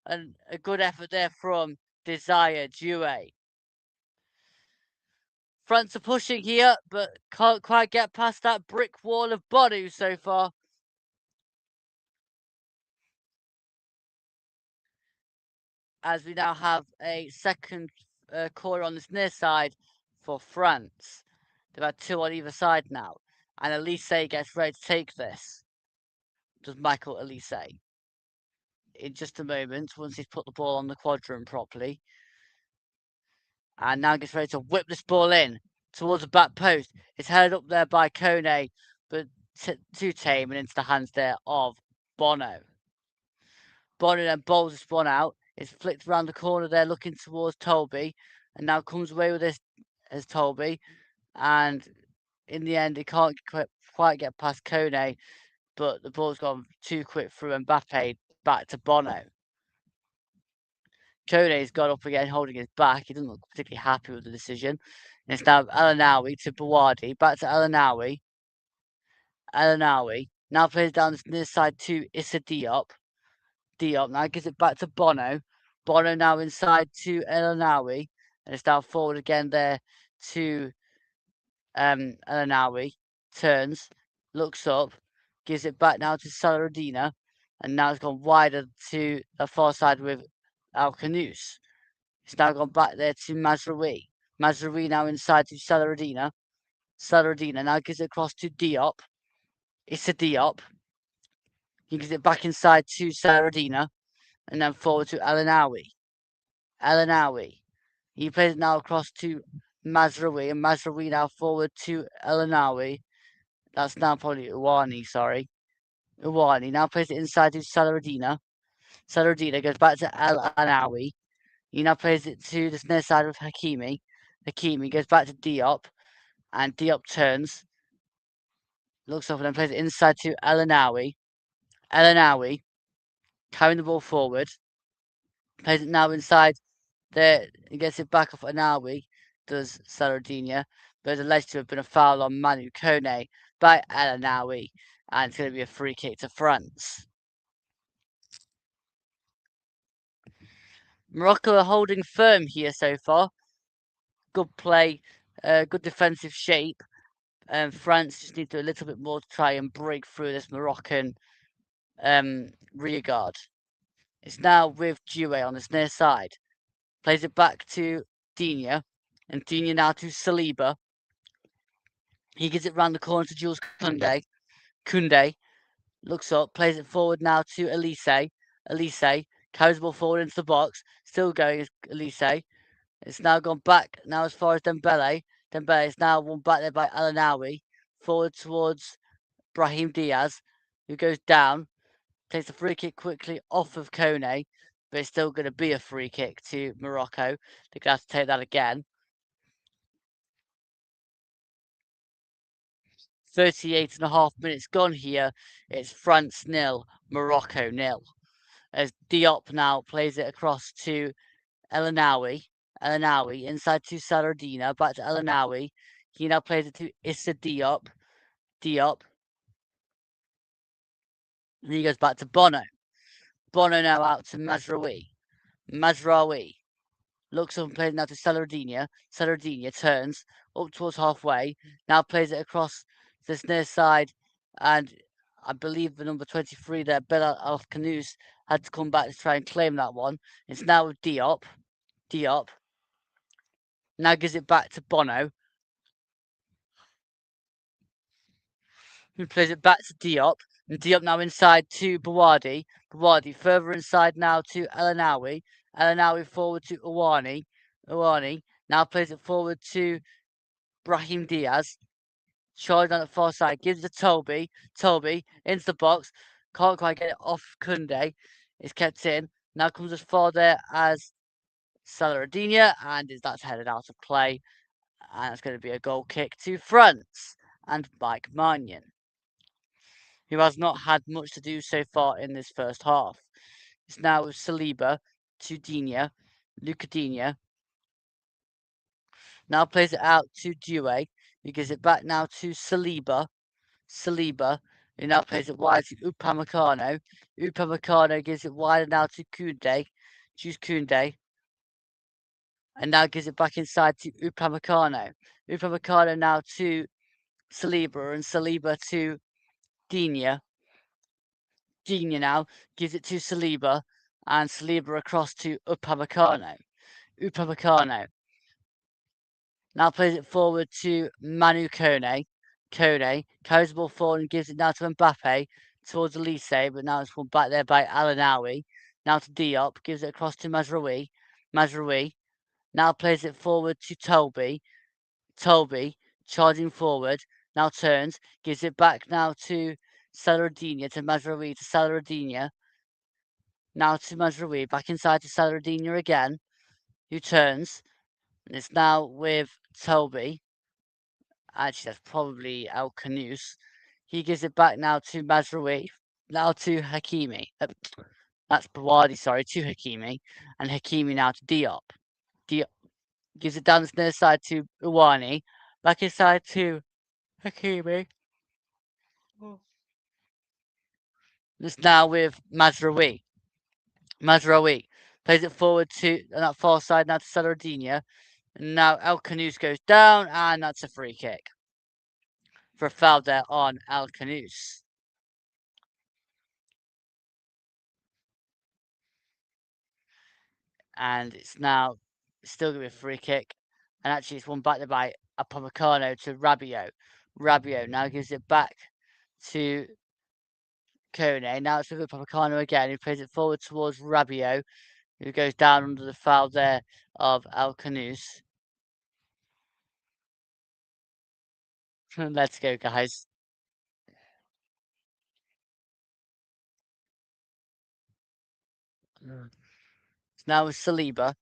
And a good effort there from Desire Due. France are pushing here, but can't quite get past that brick wall of Bonu so far. As we now have a second corner on this near side for France. They've had two on either side now. And Elise gets ready to take this. Does Michael Elise? In just a moment, once he's put the ball on the quadrant properly. And now gets ready to whip this ball in towards the back post. It's held up there by Kone, but too tame and into the hands there of Bono. Bono then bowls this one out. It's flicked around the corner there, looking towards Tolby, and now comes away with this as Tolby. And in the end, he can't quite get past Kone, but the ball's gone too quick through Mbappe back to Bono. Kone's got up again, holding his back. He doesn't look particularly happy with the decision. And it's now Alanawi to Bawardi, back to Alanawi. Alanawi now plays down this near side to Issa Diop. Diop now gives it back to Bono. Bono now inside to Elanawi. And it's now forward again there to Elanawi. Turns, looks up, gives it back now to Saladina. And now it's gone wider to the far side with Alcanus. It's now gone back there to Mazraoui. Mazraoui now inside to Saladina. Saladina now gives it across to Diop. It's a Diop. He gives it back inside to Saladina. And then forward to Alanawi. Alanawi. He plays it now across to Mazraoui, and Mazraoui now forward to Alanawi. That's now probably Uwani, sorry. Uwani now plays it inside to Saladina. Saladina goes back to Alanawi. He now plays it to the near side of Hakimi. Hakimi goes back to Diop, and Diop turns, looks up and then plays it inside to Alanawi. Alanawi carrying the ball forward, plays it now inside there, he gets it back off Anawi, does Saladina, but there's alleged to have been a foul on Manu Kone by Alanawi, and it's going to be a free kick to France. Morocco are holding firm here so far. Good play, good defensive shape. And France just need to do a little bit more to try and break through this Moroccan rear guard. It's now with Due on this near side. Plays it back to Digne, and Digne now to Saliba. He gives it round the corner to Jules Koundé. Koundé looks up, plays it forward now to Elise. Elise carries the ball forward into the box. Still going, Elise. It's now gone back now as far as Dembele. Dembele is now won back there by Alanawi. Forward towards Brahim Diaz, who goes down. Takes a free kick quickly off of Kone, but it's still going to be a free kick to Morocco. They're going to have to take that again. 38.5 minutes gone here. It's France 0, Morocco 0. As Diop now plays it across to Elanawi. Elanawi inside to Saladina, back to Elanawi. He now plays it to Issa Diop. Diop. And he goes back to Bono. Bono now out to Mazraoui. Mazraoui looks up and plays it now to Saladina. Saladina turns up towards halfway. Now plays it across this near side, and I believe the number 23 there, Bella Alcanus, had to come back to try and claim that one. It's now with Diop. Diop now gives it back to Bono, who plays it back to Diop. And Diop now inside to Bawardi. Bawardi further inside now to Elanawi. Elanawi forward to Uwani. Uwani now plays it forward to Brahim Diaz. Charged on the far side, gives it to Toby. Toby into the box. Can't quite get it off Koundé. It's kept in. Now comes as far there as Saladina, and that's headed out of play. And it's going to be a goal kick to France and Mike Maignan, who has not had much to do so far in this first half. It's now with Saliba to Digne. Luca Digne now plays it out to Due. He gives it back now to Saliba. Saliba, who now plays it wide to Upamecano. Upamecano gives it wider now to Koundé. Choose Koundé. and now gives it back inside to Upamecano. Upamecano now to Saliba, and Saliba to Digne. Digne now gives it to Saliba, and Saliba across to Upamecano. Upamecano now plays it forward to Manu Kone. Kone carries the ball forward and gives it now to Mbappe towards Elise, but now it's pulled back there by Alanawi. Now to Diop, gives it across to Mazraoui. Mazraoui now plays it forward to Toby. Toby charging forward, now turns, gives it back now to Saladinha, to Mazraoui, to Saladinha. Now to Mazraoui, back inside to Saladinha again, who turns. And it's now with Toby. Actually, that's probably El Canus. He gives it back now to Mazraoui. Now to Hakimi. That's Bawadi, sorry, to Hakimi. And Hakimi now to Diop. Diop gives it down the near side to Uwani. Back inside to Hakimi. It's now with Mazraoui. Mazraoui plays it forward to that far side now to Saladinha. And now El Canus goes down, and that's a free kick for a foul there on El Canus. And it's now still going to be a free kick. And actually, it's won back there by Upamecano to Rabiot. Rabiot now gives it back to Kone. Now it's with Upamecano again, who plays it forward towards Rabiot, who goes down under the foul there of El Canus. Let's go, guys. It's now with Saliba.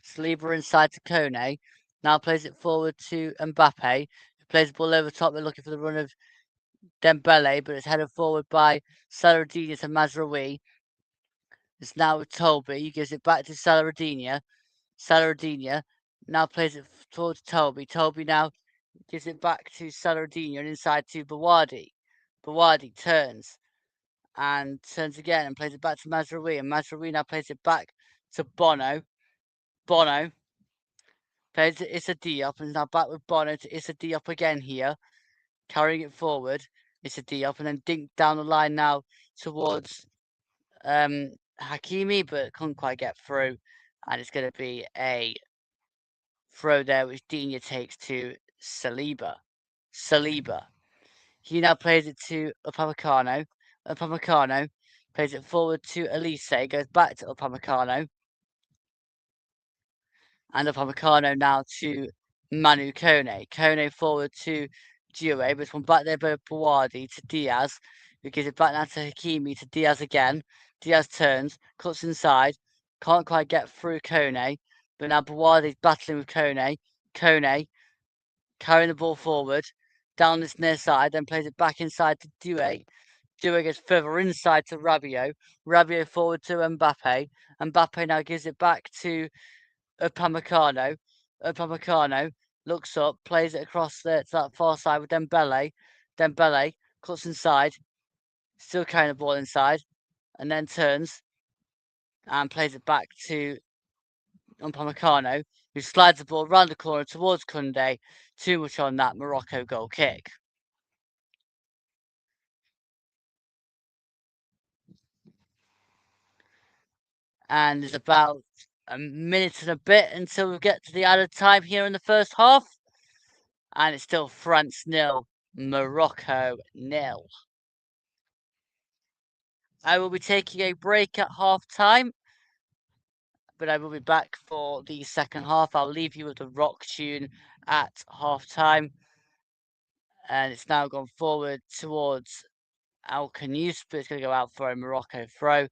Saliba inside to Kone. Now plays it forward to Mbappe, who plays the ball over top. They're looking for the run of Dembele, but it's headed forward by Saladinha to Mazraoui. It's now with Toby. He gives it back to Saladinha. Saladinha now plays it towards Toby. Toby now gives it back to Saladinha and inside to Bawadi. Bawadi turns and turns again and plays it back to Mazraoui. And Mazraoui now plays it back to Bono. Bono plays it Issa Diop and is now back with Bono to Issa Diop again here. Carrying it forward. Issa Diop and then dink down the line now towards Hakimi, but couldn't quite get through. And it's going to be a throw there, which Digne takes to Saliba. Saliba. He now plays it to Upamecano. Upamecano plays it forward to Elise. Goes back to Upamecano. And Upamecano now to Manu Kone. Kone forward to Due, but it's one back there by Bawadi to Diaz, who gives it back now to Hakimi to Diaz again. Diaz turns, cuts inside, can't quite get through Kone, but now Bawadi's battling with Kone. Kone carrying the ball forward, down this near side, then plays it back inside to Due. Due gets further inside to Rabiot. Rabiot forward to Mbappe. Mbappe now gives it back to Upamecano. Upamecano looks up, plays it across to that far side with Dembele. Dembele cuts inside, still carrying the ball inside, and then turns and plays it back to Upamecano, who slides the ball round the corner towards Kunde. Too much on that Morocco goal kick. And there's about a minute and a bit until we get to the added time here in the first half. And it's still France 0, Morocco 0. I will be taking a break at half time, but I will be back for the second half. I'll leave you with the rock tune at half time. And it's now gone forward towards Al Canus, but it's going to go out for a Morocco throw.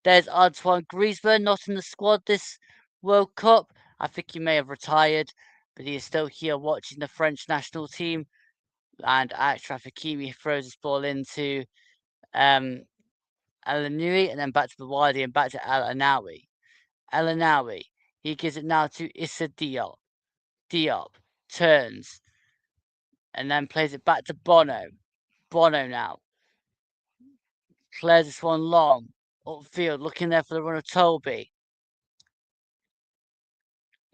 There's Antoine Griezmann, not in the squad this World Cup. I think he may have retired, but he is still here watching the French national team. And Achraf Hakimi throws this ball into El Nui and then back to the Wadi and back to El Anawi. El Anawi, he gives it now to Issa Diop. Diop turns and then plays it back to Bono. Bono now clears this one long upfield, looking there for the run of Toby.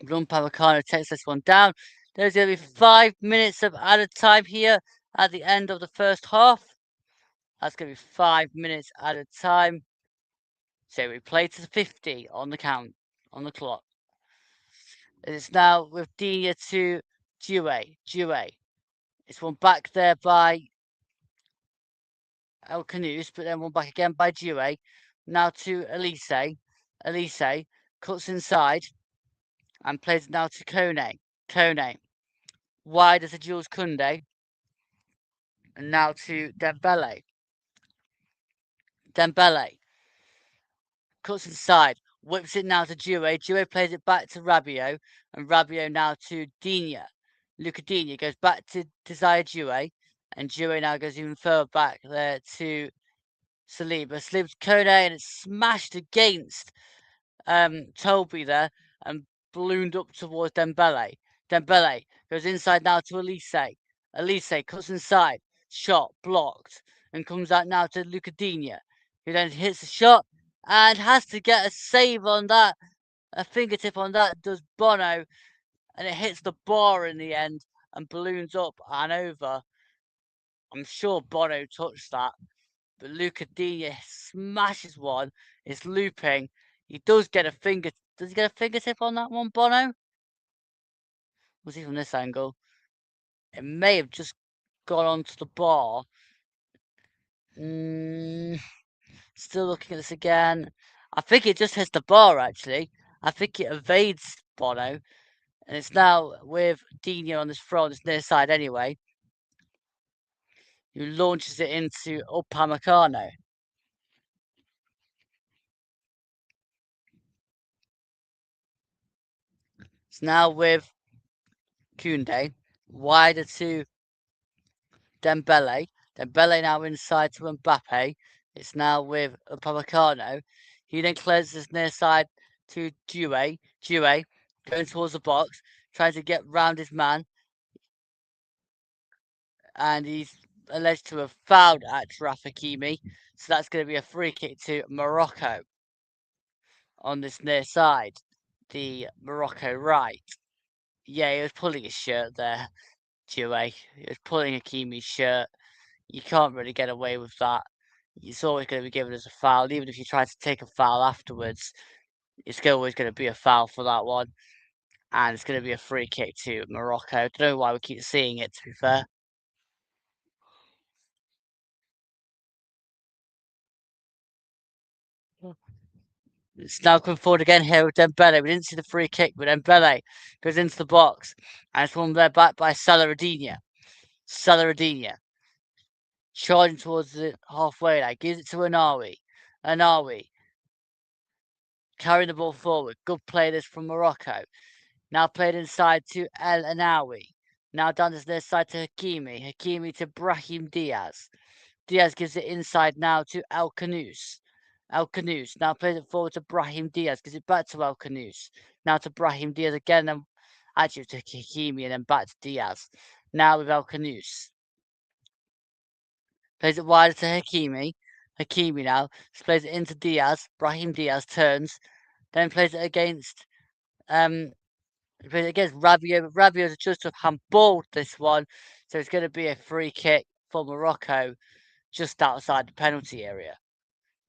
Upamecano takes this one down. There's going to be 5 minutes of added time here at the end of the first half. That's going to be 5 minutes added time. So we play to 50 on the count, on the clock. It's now with Didier to Due. It's one back there by El Canus, but then one back again by Due. Now to Elise. Elise cuts inside and plays it now to Kone. Kone. Wide as a Jules Koundé. And now to Dembele. Dembele cuts inside, whips it now to Due. Due plays it back to Rabiot, and Rabiot now to Digne. Luca Digne goes back to Desire Due, and Due now goes even further back there to Saliba. Saliba's Kone, and it's smashed against Toby there, and ballooned up towards Dembele. Dembele goes inside now to Elise. Elise cuts inside, shot blocked, and comes out now to Luca Digne, who then hits the shot and has to get a save on that. A fingertip on that does Bono, and it hits the bar in the end and balloons up and over. I'm sure Bono touched that, but Luca Digne smashes one. It's looping. He does get a finger. Does he get a fingertip on that one, Bono? Was he from this angle? It may have just gone onto the bar. Still looking at this again. I think it just hits the bar, actually. I think it evades Bono. And it's now with Digne on this front, this near side anyway, who launches it into Upamecano. It's now with Koundé, wider to Dembele. Dembele now inside to Mbappe. It's now with Upamecano. He then clears this near side to Due. Due going towards the box, trying to get round his man. And he's alleged to have fouled Achraf Hakimi. So that's going to be a free kick to Morocco on this near side. The Morocco right. Yeah, he was pulling his shirt there, Due. He was pulling Hakimi's shirt. You can't really get away with that. It's always going to be given as a foul. Even if you try to take a foul afterwards, it's always going to be a foul for that one. And it's going to be a free kick to Morocco. I don't know why we keep seeing it, to be fair. It's now coming forward again here with Dembele. We didn't see the free kick, but Dembele goes into the box. And it's one there back by Salah-Adinha. Salah-Adinha charging towards the halfway line. Gives it to Anawi. Anawi carrying the ball forward. Good play this from Morocco. Now played inside to El Anawi. Now down to this side to Hakimi. Hakimi to Brahim Diaz. Diaz gives it inside now to El Canus. El Canus now plays it forward to Brahim Diaz. Gives it back to El Canus. Now to Brahim Diaz again. Then actually to Hakimi and then back to Diaz. Now with El Canus. Plays it wider to Hakimi. Hakimi now plays it into Diaz. Brahim Diaz turns. Then plays it against against Rabiot, but Rabiot's just to have handballed this one, so it's going to be a free kick for Morocco just outside the penalty area.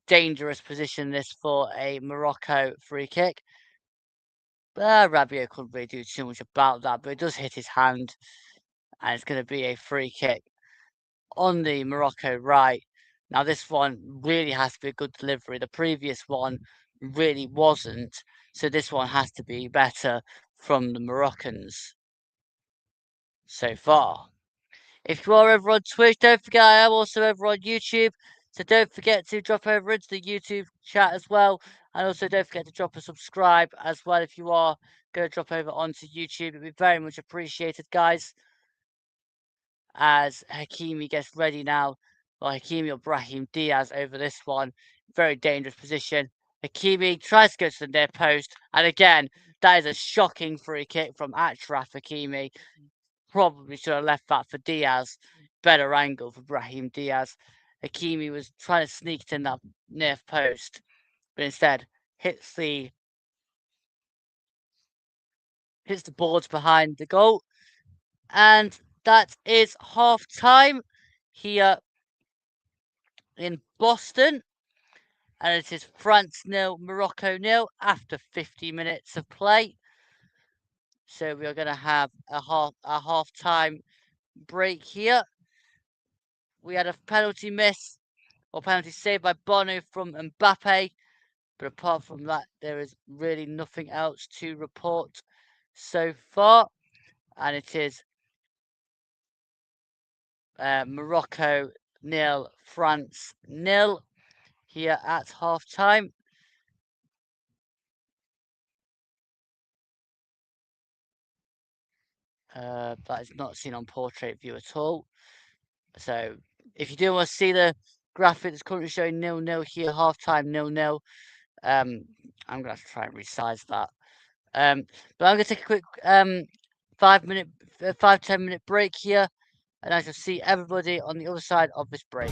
Dangerous position this for a Morocco free kick. Rabiot couldn't really do too much about that, but it does hit his hand, and it's going to be a free kick on the Morocco right. Now this one really has to be a good delivery. The previous one really wasn't, so this one has to be better from the Moroccans so far. If you are over on Twitch, don't forget I am also over on YouTube. So don't forget to drop over into the YouTube chat as well. And also don't forget to drop a subscribe as well if you are going to drop over onto YouTube. It'd be very much appreciated, guys. As Hakimi gets ready now. Well, Hakimi or Brahim Diaz over this one. Very dangerous position. Hakimi tries to go to the near post. And again, that is a shocking free kick from Achraf Hakimi. Probably should have left that for Diaz. Better angle for Brahim Diaz. Hakimi was trying to sneak it in that near post, but instead hits the hits the boards behind the goal. And that is half time here in Boston. And it is France 0, Morocco 0 after 50 minutes of play. So we are going to have a half time break here. We had a penalty miss or penalty saved by Bono from Mbappe. But apart from that, there is really nothing else to report so far. And it is Morocco 0, France 0 here at half time. That is not seen on portrait view at all. So if you do want to see the graphic that's currently showing 0-0 here, half time 0-0. I'm gonna have to try and resize that. But I'm gonna take a quick 5-10 minute break here, and I shall see everybody on the other side of this break.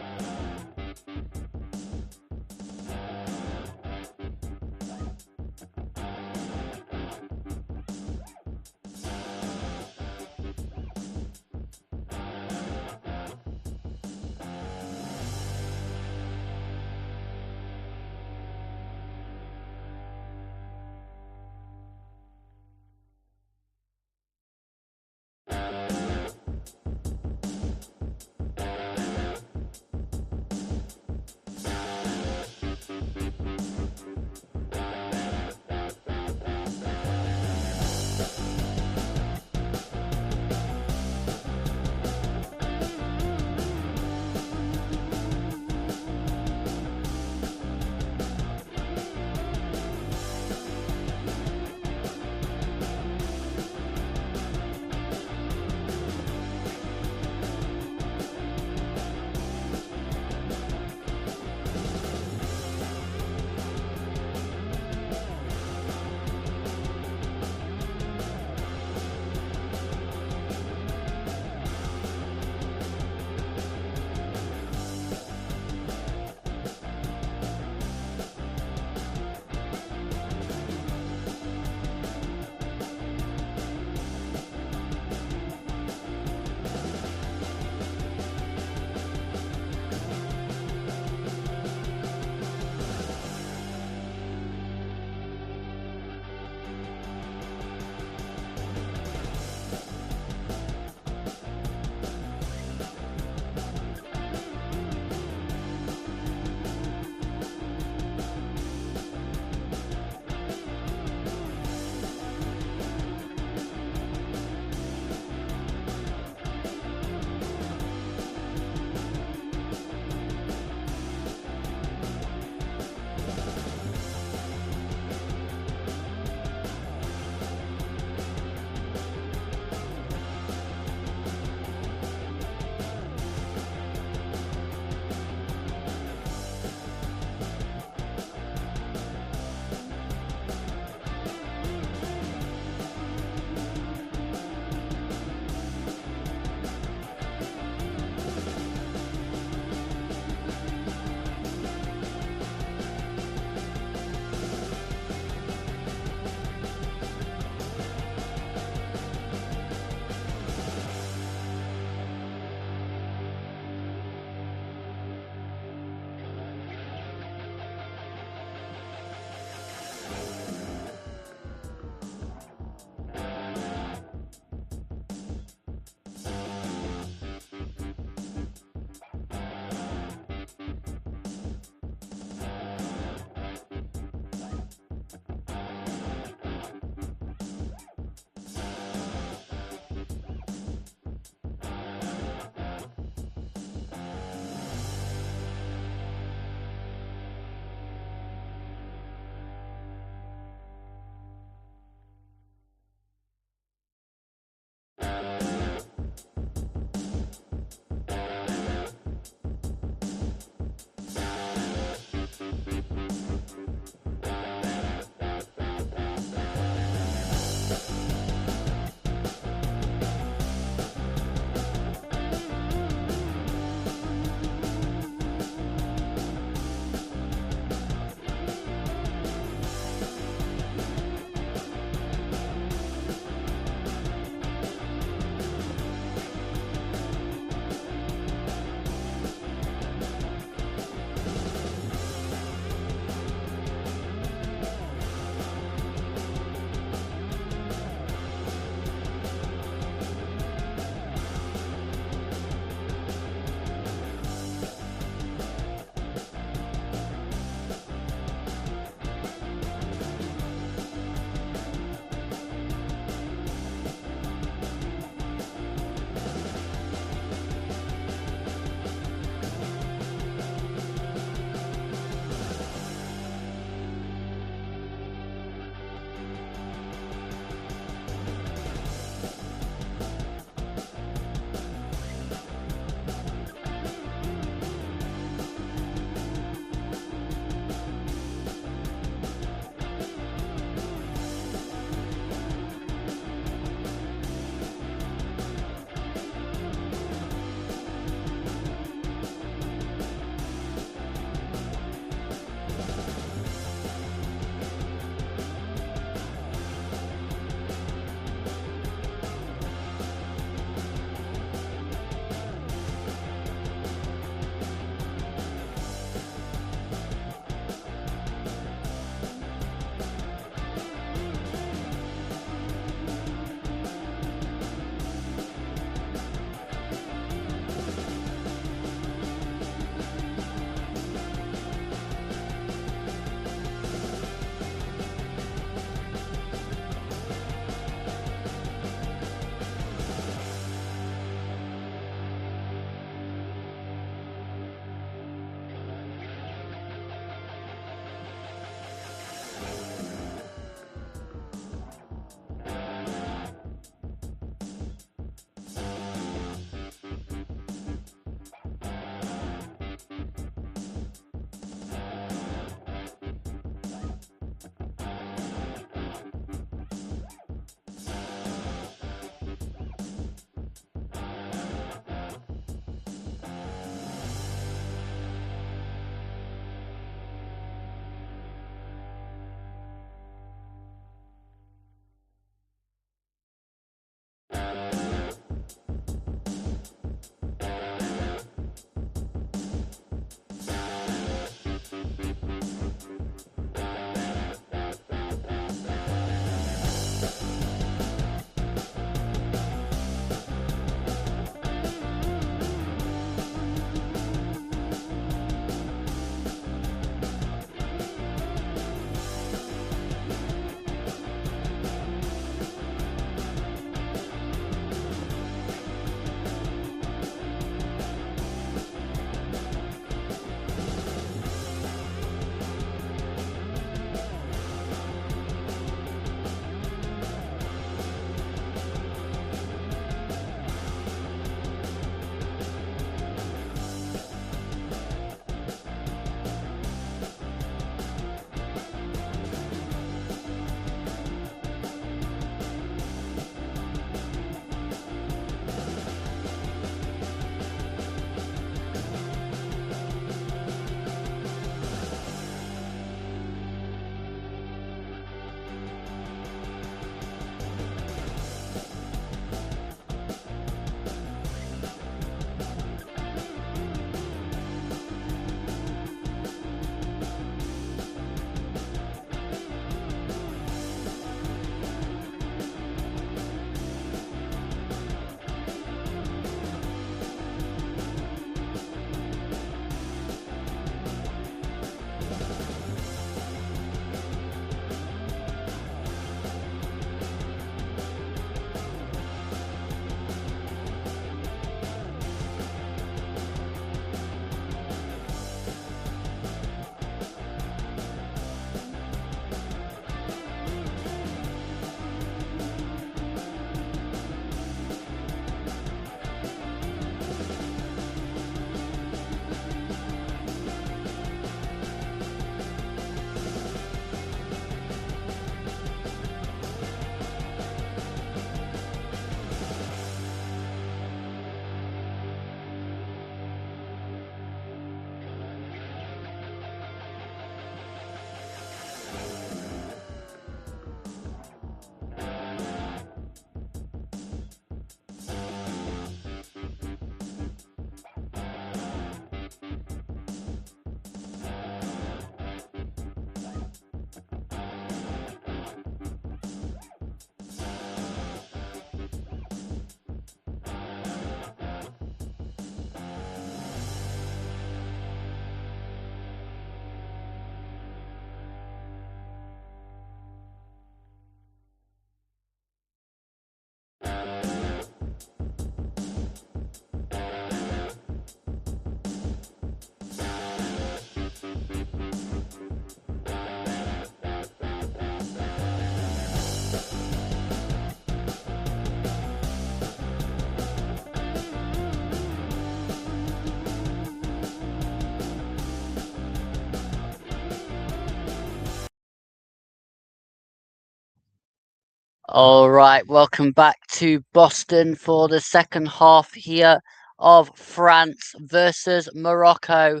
All right, welcome back to Boston for the second half here of France versus Morocco.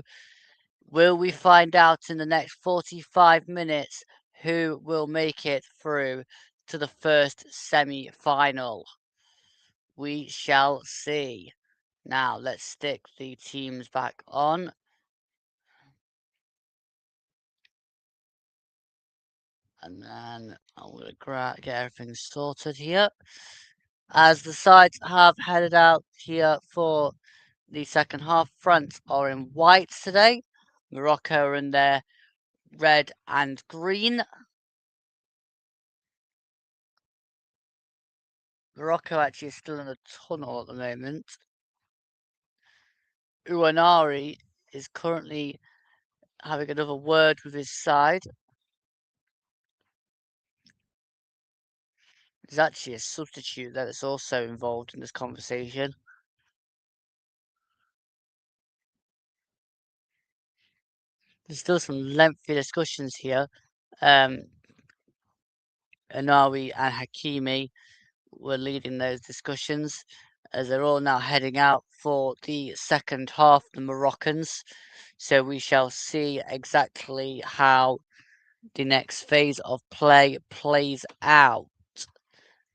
Will we find out in the next 45 minutes who will make it through to the first semi-final? We shall see. Now, let's stick the teams back on. And then I'm going to get everything sorted here. As the sides have headed out here for the second half, France are in white today. Morocco are in their red and green. Morocco actually is still in a tunnel at the moment. Uanari is currently having another word with his side. There's actually a substitute that is also involved in this conversation. There's still some lengthy discussions here. Anawi and Hakimi were leading those discussions as they're all now heading out for the second half, the Moroccans. So we shall see exactly how the next phase of play plays out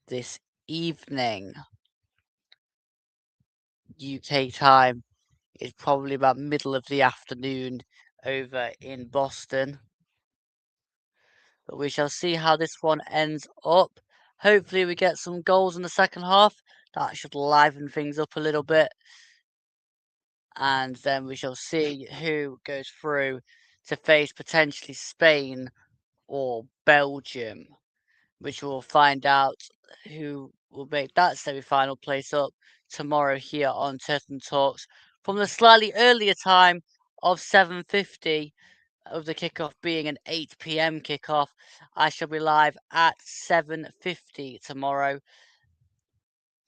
this evening. UK time is probably about middle of the afternoon over in Boston. But we shall see how this one ends up. Hopefully we get some goals in the second half. That should liven things up a little bit. And then we shall see who goes through to face potentially Spain or Belgium, which we'll find out who will make that semi-final place up tomorrow here on Turton Talks from the slightly earlier time of 7:50, of the kickoff being an 8 p.m. kickoff. I shall be live at 7:50 tomorrow,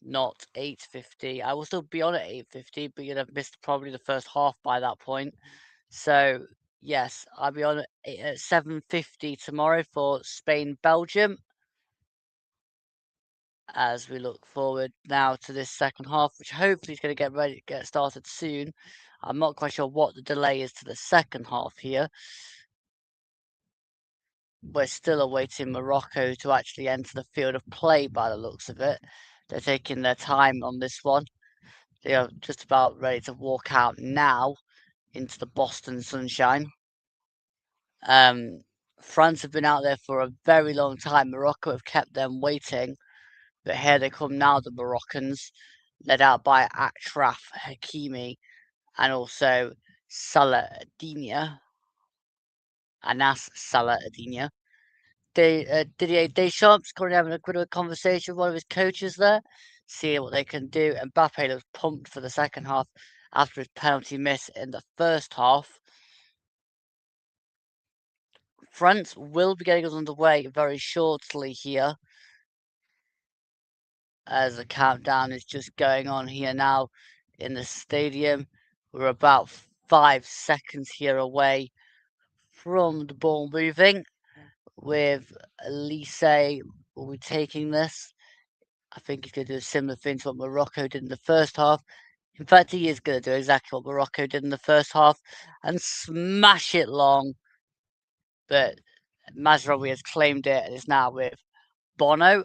not 8:50. I will still be on at 8:50, but you'd have missed probably the first half by that point. So yes, I'll be on at 7:50 tomorrow for Spain Belgium. As we look forward now to this second half, which hopefully is going to get started soon. I'm not quite sure what the delay is to the second half here. We're still awaiting Morocco to actually enter the field of play by the looks of it. They're taking their time on this one. They are just about ready to walk out now into the Boston sunshine. France have been out there for a very long time. Morocco have kept them waiting. But here they come now, the Moroccans, led out by Achraf Hakimi and also Salah Adina, Anas Salah Adina. Didier Deschamps currently having a good conversation with one of his coaches there, seeing what they can do. And Mbappe looks pumped for the second half after his penalty miss in the first half. France will be getting us underway very shortly here, as the countdown is just going on here now in the stadium. We're about 5 seconds here away from the ball moving, with Elise will be taking this. I think he's going to do a similar thing to what Morocco did in the first half. In fact, he is going to do exactly what Morocco did in the first half and smash it long. But Mazraoui has claimed it and is now with Bono.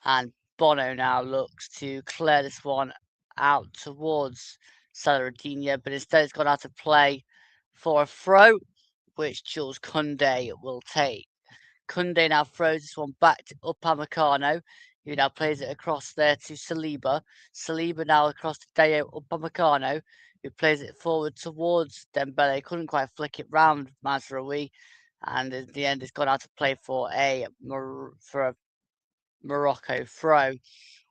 And Bono now looks to clear this one out towards Saladinha, but instead it's gone out of play for a throw, which Jules Koundé will take. Koundé now throws this one back to Upamecano, who now plays it across there to Saliba. Saliba now across to Deo Upamecano, who plays it forward towards Dembele. Couldn't quite flick it round Mazraoui, and in the end it's gone out of play for a Morocco throw,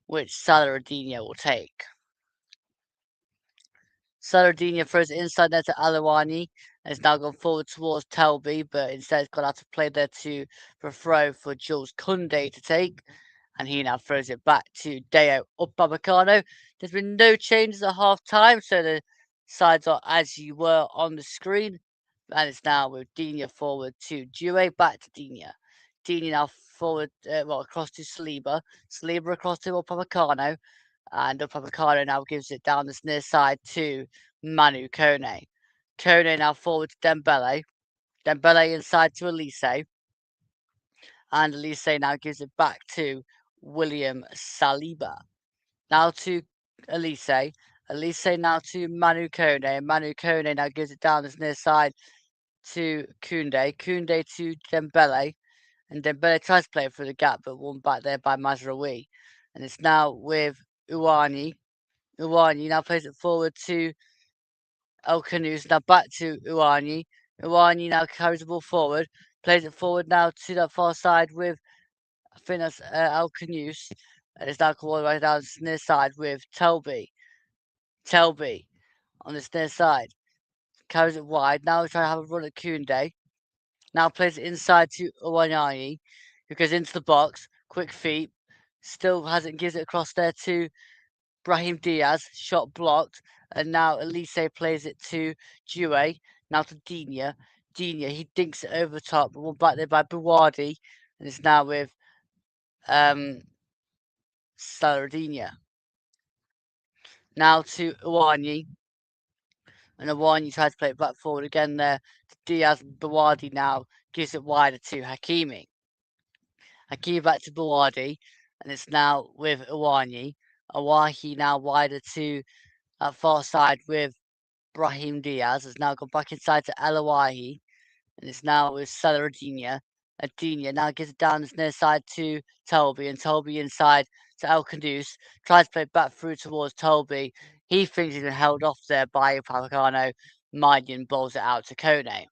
which Saladinha will take. Saladinha throws it inside there to Alouani and has now gone forward towards Telby, but instead has got out to play there for a throw for Jules Koundé to take. And he now throws it back to Deo Upamecano. There's been no changes at half time, so the sides are as you were on the screen. And it's now with Digne forward to Due, back to Digne. Dini now forward, across to Saliba. Saliba across to Upamecano. And Upamecano now gives it down this near side to Manu Kone. Kone now forward to Dembele. Dembele inside to Elise. And Elise now gives it back to William Saliba. Now to Elise. Elise now to Manu Kone. Manu Kone now gives it down this near side to Koundé. Koundé to Dembele. And Dembele tries to play it through the gap, but won back there by Mazraoui. And it's now with Uwani. Uwani now plays it forward to El Canoes. Now back to Uwani. Uwani now carries the ball forward. Plays it forward now to that far side with, I think that's El Canoes. And it's now all the way down this near side with Telby. Telby on this near side. Carries it wide. Now he's trying to have a run at Koundé. Now plays it inside to Uwani, who goes into the box. Quick feet. Still hasn't, gives it across there to Brahim Diaz. Shot blocked. And now Elise plays it to Due. Now to Digne. Digne, he dinks it over the top. But one back there by Buwadi. And it's now with Saladinha. Now to Uwani. And Uwani tries to play it back forward again there. Diaz and Buwadi now gives it wider to Hakimi. Hakimi back to Buwadi. And it's now with Uwani. Awahi now wider to that far side with Brahim Diaz. Has now gone back inside to El Awahi. And it's now with Saladinha. Adina now gives it down this near side to Toby. And Toby inside to El Kandus. Tries to play back through towards Toby. He thinks he's been held off there by Upamecano. Minion bowls it out to Kone.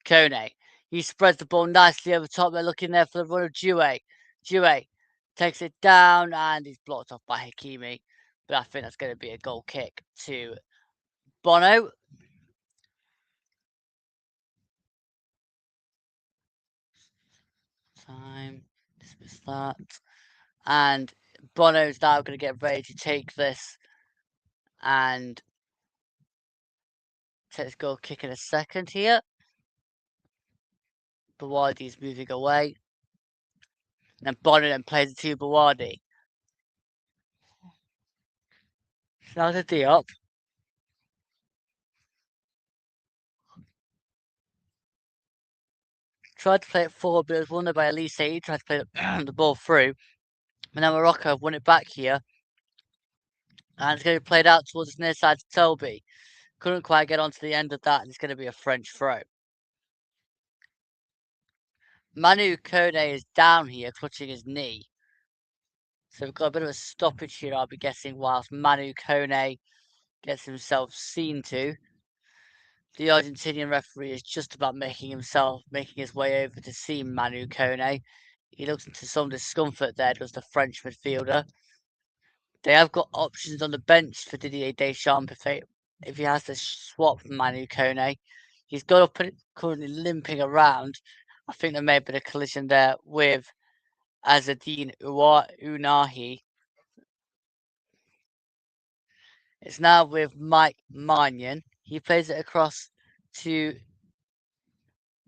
Kone. He spreads the ball nicely over top. They're looking there for the run of Due. Due takes it down and he's blocked off by Hakimi. But I think that's going to be a goal kick to Bono. Time. Dismiss that. And Bono's now going to get ready to take this and take this goal kick in a second here. Bawadi's moving away. And then Bono then plays it to Bawadi. Now to Diop. Tried to play it forward, but it was won by Elise. He tried to play the ball through. And then Morocco have won it back here. And it's going to be played out towards the near side to Toby. Couldn't quite get onto the end of that, and it's going to be a French throw. Manu Kone is down here, clutching his knee. So we've got a bit of a stoppage here, I'll be guessing, whilst Manu Kone gets himself seen to. The Argentinian referee is just about making his way over to see Manu Kone. He looks into some discomfort there, does the French midfielder. They have got options on the bench for Didier Deschamps if he has to swap Manu Kone. He's got up and currently limping around. I think there may have been a collision there with Azadine Unahi. It's now with Mike Mannion. He plays it across to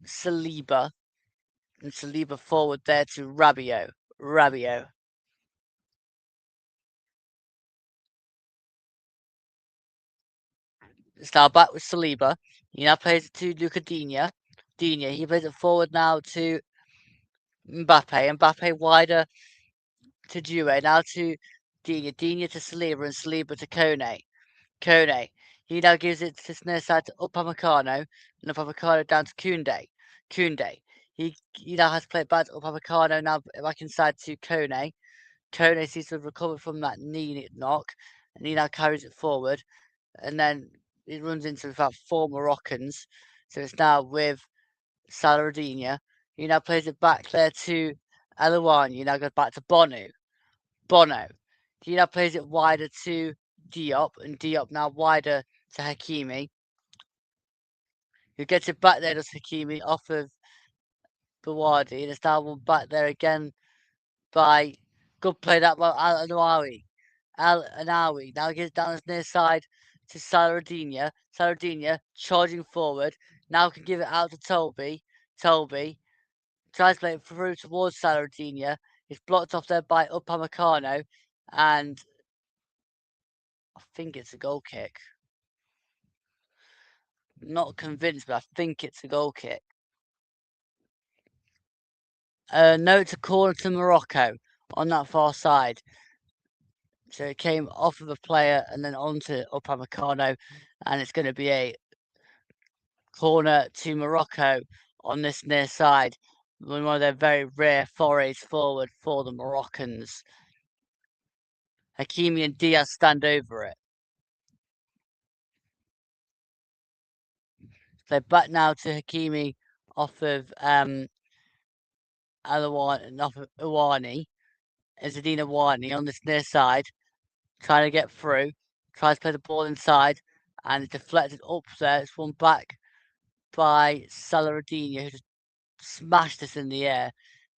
Saliba. And Saliba forward there to Rabiot. Rabiot. It's now back with Saliba. He now plays it to Luca Digne. Digne, he plays it forward now to Mbappe. Mbappe wider to Due. Now to Digne. Digne to Saliba and Saliba to Kone. Kone. He now gives it to near side to Upamecano. And Upamecano down to Koundé. Koundé. He now has to play it back to Upamecano. Now back inside to Kone. Kone seems to have recovered from that knee knock. And he now carries it forward. And then it runs into about 4 Moroccans. So it's now with Saladinha. He now plays it back there to Elouani. He now goes back to Bono. Bono. He now plays it wider to Diop. And Diop now wider to Hakimi. Who gets it back there to Hakimi off of Bawadi. And it's now one back there again by good play that by Al Anawi. Al Anawi now gets down this near side to Saladinha. Saladinha charging forward. Now can give it out to Toby. Toby tries to play it through towards Saladinia. It's blocked off there by Upamecano, and I think it's a goal kick. Not convinced, but I think it's a goal kick. No, it's a corner to Morocco on that far side. So it came off of a player and then onto Upamecano, and it's going to be a corner to Morocco on this near side. One of their very rare forays forward for the Moroccans. Hakimi and Diaz stand over it. So back now to Hakimi off of Alawan, off of Iwani. Zadina Iwani on this near side, trying to get through. Tries to play the ball inside, and it's deflected up there. It's won back by Saladinia, who just smashed this in the air,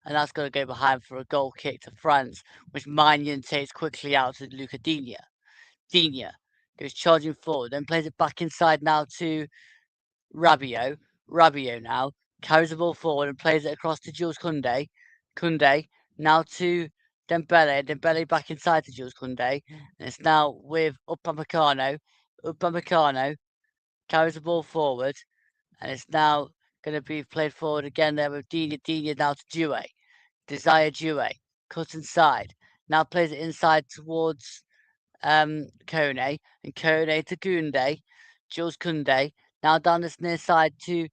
and that's going to go behind for a goal kick to France, which Magnan takes quickly out to Luca Digne. Digne goes charging forward, then plays it back inside now to Rabiot. Rabiot now carries the ball forward and plays it across to Jules Koundé. Koundé now to Dembele. Dembele back inside to Jules Koundé. And it's now with Upamecano. Upamecano carries the ball forward, and it's now going to be played forward again there with Digne. Digne now to Due. Desire Due. Cut inside. Now plays it inside towards Kone. And Kone to Koundé. Jules Koundé. Now down this near side to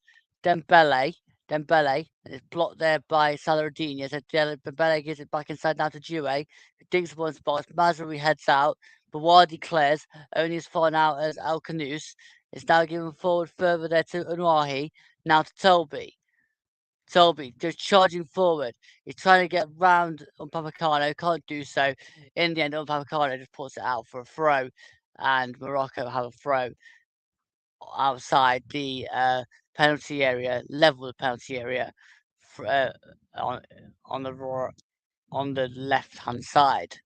Dembele. Dembele. And it's blocked there by Saladinia. So Dembele gives it back inside now to Due. Who digs one spot. Mazraoui heads out. Bawardi clears. Only as far now as El Kanous. It's now given forward further there to Unwahi. Now to Tolby. Tolby just charging forward. He's trying to get round Upamecano. Can't do so. In the end, Upamecano just puts it out for a throw. And Morocco have a throw outside the penalty area, level of the penalty area, for, on the left hand side.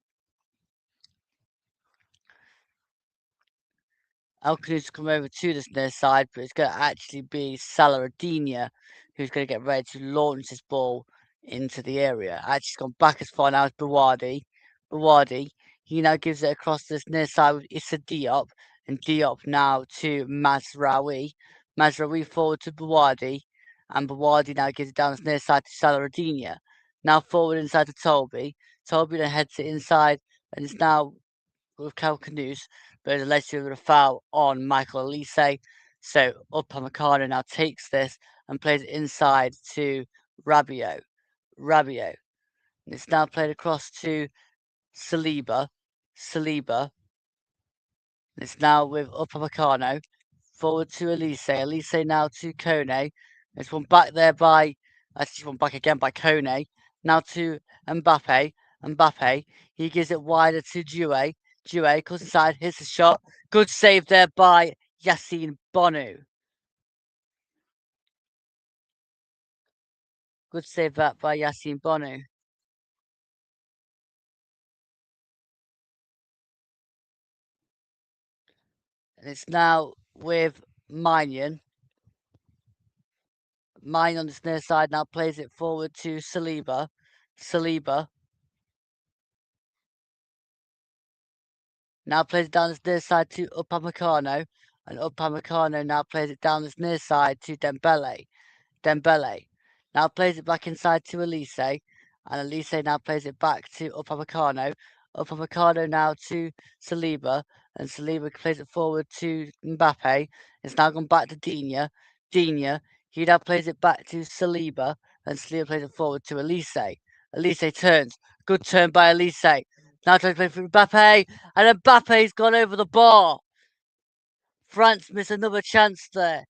Alcaraz come over to this near side, but it's going to actually be Saladinia who's going to get ready to launch this ball into the area. Actually, it's gone back as far now as Bawardi. Bawardi, he now gives it across this near side with Issa Diop, and Diop now to Mazraoui. Mazraoui forward to Bawardi, and Bawardi now gives it down this near side to Saladinia. Now forward inside to Tolby. Tolby then heads it inside, and it's now with Cal Canoes, but it led to a foul on Michael Elise. So Upamecano now takes this and plays it inside to Rabiot. Rabiot. And it's now played across to Saliba. Saliba. And it's now with Upamecano. Forward to Elise. Elise now to Kone. It's one back there by, actually one back again by Kone. Now to Mbappe. Mbappe. He gives it wider to Due. Due comes inside, hits a shot. Good save there by Yassine Bonu. Good save that by Yassine Bonu. And it's now with Magnan. Magnan on this near side now plays it forward to Saliba. Saliba. Now plays it down this near side to Upamecano. And Upamecano now plays it down this near side to Dembele. Dembele. Now plays it back inside to Elise. And Elise now plays it back to Upamecano. Upamecano now to Saliba. And Saliba plays it forward to Mbappe. It's now gone back to Digne. Digne. He now plays it back to Saliba. And Saliba plays it forward to Elise. Elise turns. Good turn by Elise. Now trying to play for Mbappe. And Mbappe's gone over the bar. France miss another chance there.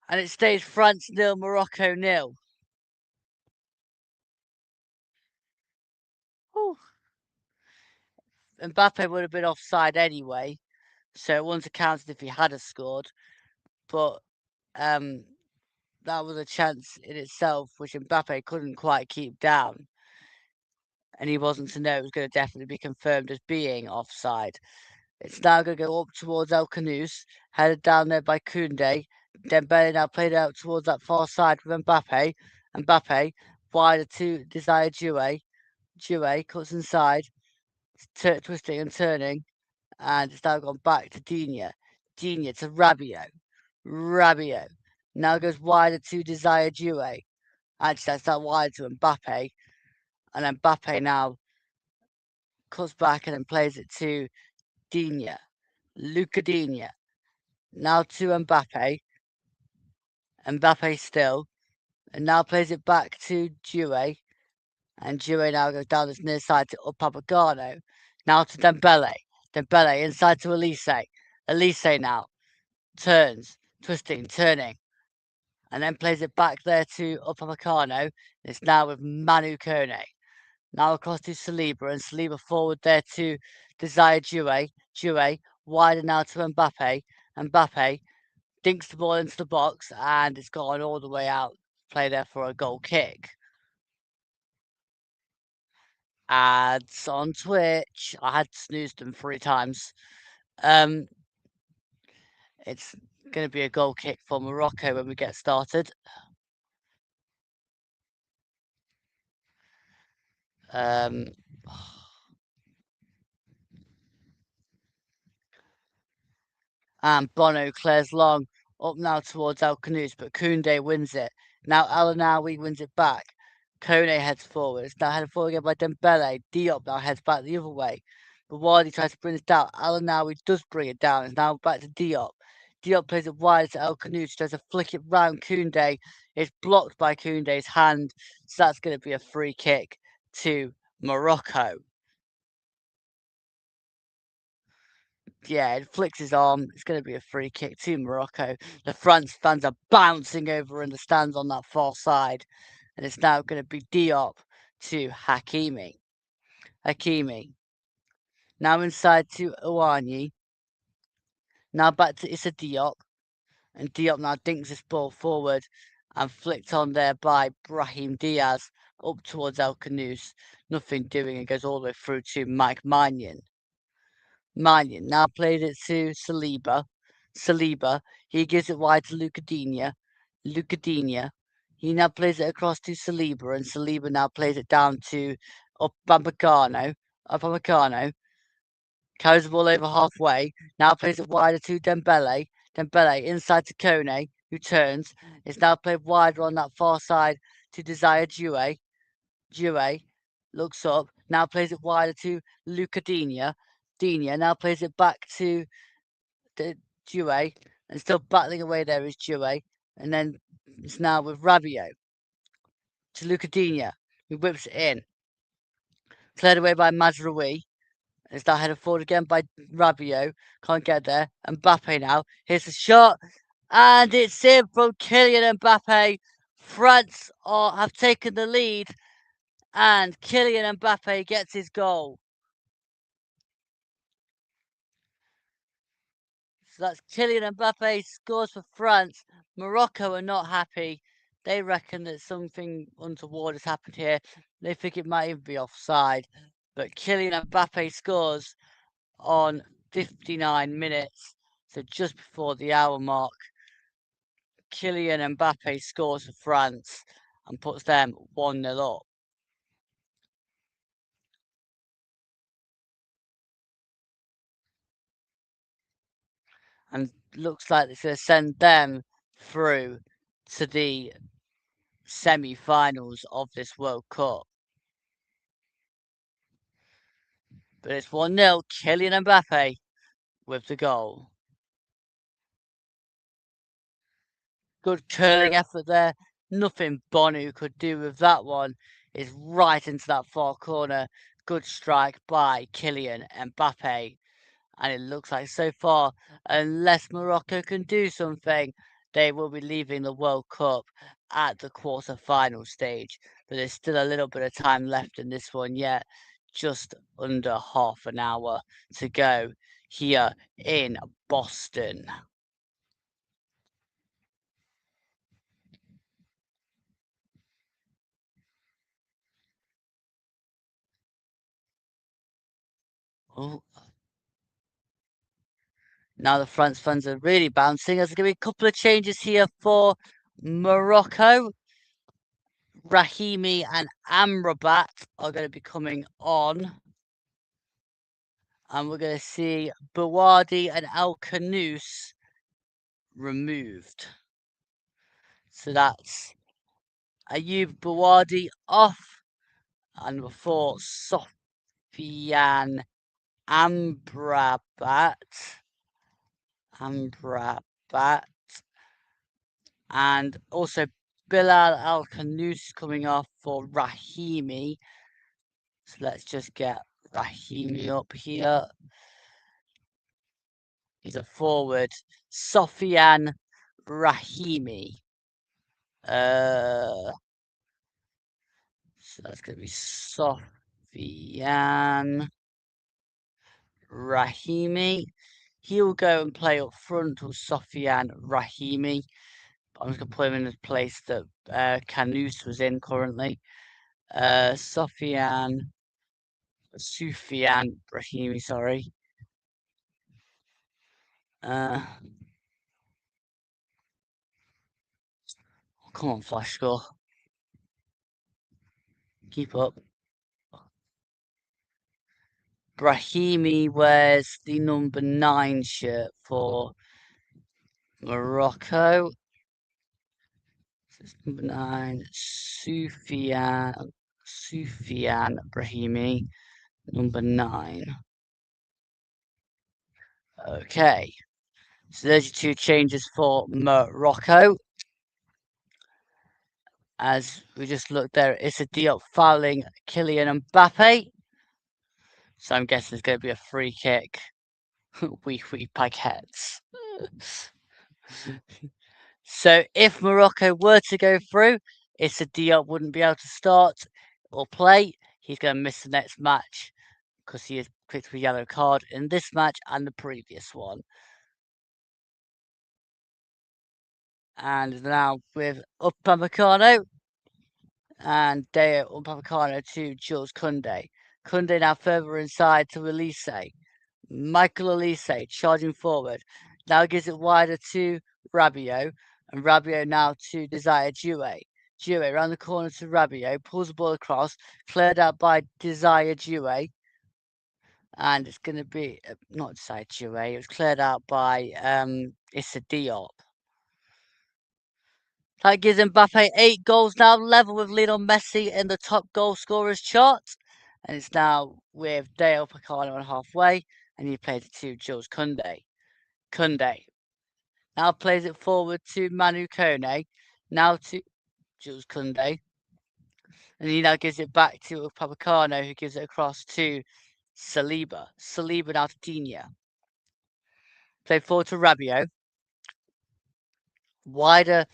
And it stays France 0, Morocco 0. Mbappe would have been offside anyway, so it wouldn't have counted if he had scored. But that was a chance in itself, which Mbappe couldn't quite keep down. And he wasn't to know it was going to definitely be confirmed as being offside. It's now going to go up towards El Kanous, headed down there by Koundé. Dembele now played out towards that far side with Mbappe. Mbappe wider to Desire Due. Due cuts inside, twisting and turning, and it's now gone back to Digne. Digne to Rabiot. Rabiot now goes wider to Desire Due. Actually, that's that wide to Mbappe, and then Mbappe now cuts back and then plays it to Digne. Luca Digne. Now to Mbappe. Mbappe still. And now plays it back to Due. And Due now goes down this near side to Upamecano. Now to Dembele. Dembele inside to Elise. Elise now turns, twisting, turning. And then plays it back there to Upamecano. It's now with Manu Kone. Now across to Saliba, and Saliba forward there to Desire Due. Due wider now to Mbappe. Mbappe dinks the ball into the box, and it's gone all the way out. Play there for a goal kick. Ads on Twitch. I had snoozed them 3 times. It's going to be a goal kick for Morocco when we get started. Um, and Bono clears long up now towards Al Khanous, but Koundé wins it. Now Al Anawi wins it back. Kone heads forward. It's now headed forward again by Dembele. Diop now heads back the other way. But Wadi tries to bring it down. Al Anawi does bring it down. It's now back to Diop. Diop plays it wide to El Khanous. Tries to flick it round Koundé. It's blocked by Koundé's hand. So that's going to be a free kick to Morocco. Yeah, it flicks his arm. It's going to be a free kick to Morocco. The France fans are bouncing over in the stands on that far side. And it's now going to be Diop to Hakimi. Hakimi. Now inside to Iwanyi. Now back to Issa Diop. And Diop now dinks this ball forward and flicked on there by Brahim Diaz up towards El Khanous. Nothing doing. It goes all the way through to Mike Mannion. Mannion now played it to Saliba. Saliba, he gives it wide to Lucadinha. Lucadinha, he now plays it across to Saliba, and Saliba now plays it down to Upamecano. Upamecano carries the ball over halfway. Now plays it wider to Dembele. Dembele inside to Kone, who turns. It's now played wider on that far side to Desire Due. Due looks up. Now plays it wider to Lucadinha. Dina now plays it back to the Due, and still battling away there is Due, and then it's now with Rabiot to Lucadinha, who whips it in. Cleared away by Mazraoui. It's now headed forward again by Rabiot. Can't get there. Mbappe now. Here's the shot. And it's in from Kylian Mbappe. France have taken the lead. And Kylian Mbappe gets his goal. So that's Kylian Mbappe scores for France. Morocco are not happy. They reckon that something untoward has happened here. They think it might even be offside. But Kylian Mbappe scores on 59 minutes. So just before the hour mark, Kylian Mbappe scores for France and puts them 1-0 up. And looks like it's going to send them through to the semi-finals of this World Cup. But it's 1-0, Kylian Mbappe with the goal. Good curling effort there. Nothing Bonu could do with that one. It's right into that far corner. Good strike by Kylian Mbappe. And it looks like so far, unless Morocco can do something, they will be leaving the World Cup at the quarter-final stage. But there's still a little bit of time left in this one yet. Just under half an hour to go here in Boston. Oh, Now the France fans are really bouncing. There's going to be a couple of changes here for Morocco. Rahimi and Amrabat are going to be coming on. And we're going to see Bouadi and El Kanous removed. So that's Ayoub Bouadi off. And before Sofiane Amrabat. And also Bilal Al Kanous coming off for Rahimi. So let's just get Rahimi up here. He's a forward. Sofiane Rahimi. So that's going to be Sofiane Rahimi. He'll go and play up front with Sofiane Rahimi. I'm just going to put him in the place that Kanous was in currently. Soufiane Brahimi, sorry. Come on, Flash score. Keep up. Brahimi wears the number 9 shirt for Morocco. This is number 9, Soufiane Brahimi, number 9. Okay. So there's your 2 changes for Morocco. As we just looked there, it's a Diop fouling Kylian Mbappé. So I'm guessing it's going to be a free kick. wee baguettes. So if Morocco were to go through, Issa Diop wouldn't be able to start or play. He's going to miss the next match because he is picked for a yellow card in this match and the previous one. And now with Upamecano and Deo Upamecano to Jules Koundé. Koundé now further inside to Elise. Michael Elise charging forward. Now gives it wider to Rabiot. And Rabiot now to Desire Doué. Doué around the corner to Rabiot. Pulls the ball across. Cleared out by Desire Doué. And it's going to be, not Desire Doué. It was cleared out by Issa Diop. That gives Mbappe 8 goals now, level with Lionel Messi in the top goal scorers chart. And it's now with Dale Picano on halfway, and he plays it to Jules Koundé. Koundé now plays it forward to Manu Kone, now to Jules Koundé. And he now gives it back to Upamecano, who gives it across to Saliba. Saliba now to Digne. Played forward to Rabiot. Wider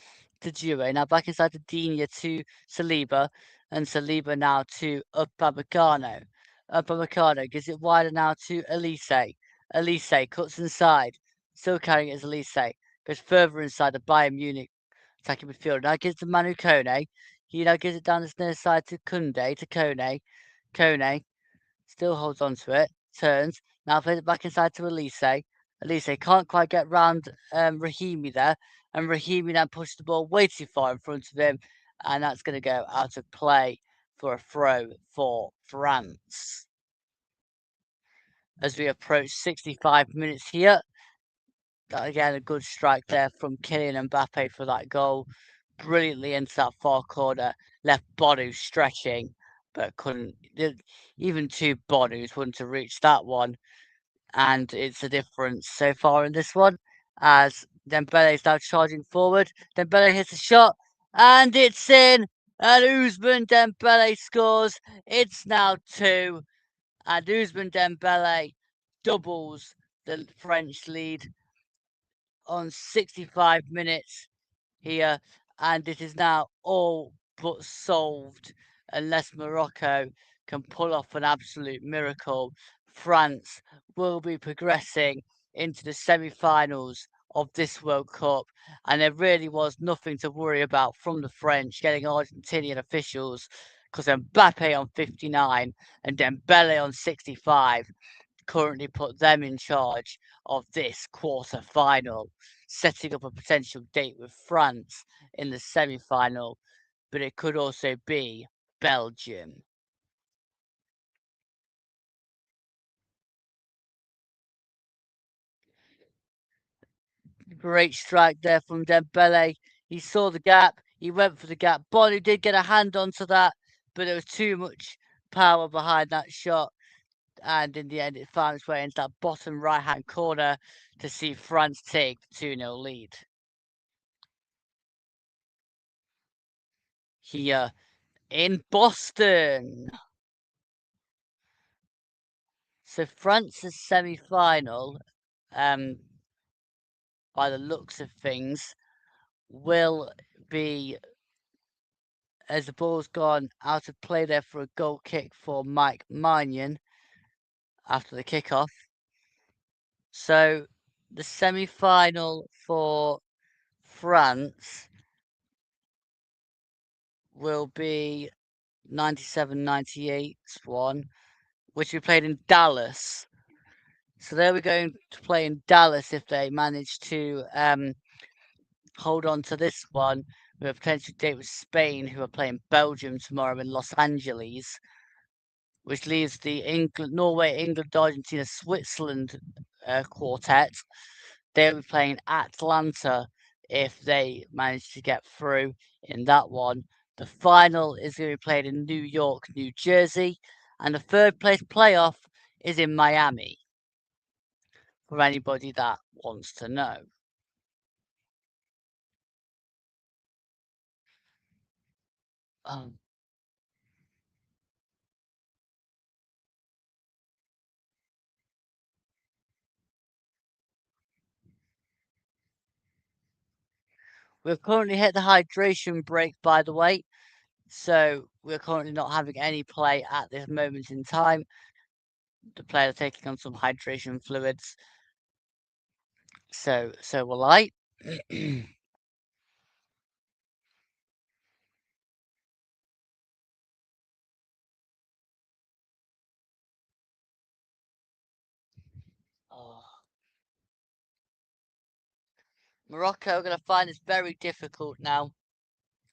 to Doué. Now back inside to Digne to Saliba. And Saliba now to Upamecano. Upamecano gives it wider now to Elise. Elise cuts inside. Still carrying it as Elise. Goes further inside the Bayern Munich attacking midfielder. Now gives to Manu Kone. He now gives it down this near side to Koundé, to Kone. Kone still holds on to it. Turns. Now plays it back inside to Elise. Elise can't quite get round Rahimi there. And Rahimi now pushed the ball way too far in front of him. And that's going to go out of play for a throw for France. As we approach 65 minutes here. Again, a good strike there from Kylian Mbappé for that goal. Brilliantly into that far corner. Left Bono stretching, but couldn't. Even 2 Bonos wouldn't have reached that one. And it's a difference so far in this one. As Dembele is now charging forward. Dembele hits a shot. And it's in. And Ousmane Dembele scores. It's now 2. And Ousmane Dembele doubles the French lead on 65 minutes here. And it is now all but solved unless Morocco can pull off an absolute miracle. France will be progressing into the semi-finals of this World Cup, and there really was nothing to worry about from the French getting Argentinian officials because Mbappe on 59 and Dembele on 65 currently put them in charge of this quarter final, setting up a potential date with France in the semi final, but it could also be Belgium. Great strike there from Dembele. He saw the gap. He went for the gap. Bonu did get a hand onto that, but there was too much power behind that shot. And in the end, it found its way into that bottom right-hand corner to see France take the 2-0 lead. Here in Boston. So France's semi-final, by the looks of things, will be, as the ball's gone out of play there for a goal kick for Mike Maignan after the kickoff. So the semi-final for France will be 97-98 one, which we played in Dallas. So they're going to play in Dallas if they manage to hold on to this one with a potential date with Spain, who are playing Belgium tomorrow in Los Angeles, which leaves the England, Norway, England, Argentina, Switzerland quartet. They'll be playing Atlanta if they manage to get through in that one. The final is going to be played in New York, New Jersey, and the third place playoff is in Miami, for anybody that wants to know. Um, we've currently hit the hydration break, by the way, so we're currently not having any play at this moment in time. The players are taking on some hydration fluids, so will I. Oh. Morocco are going to find this very difficult now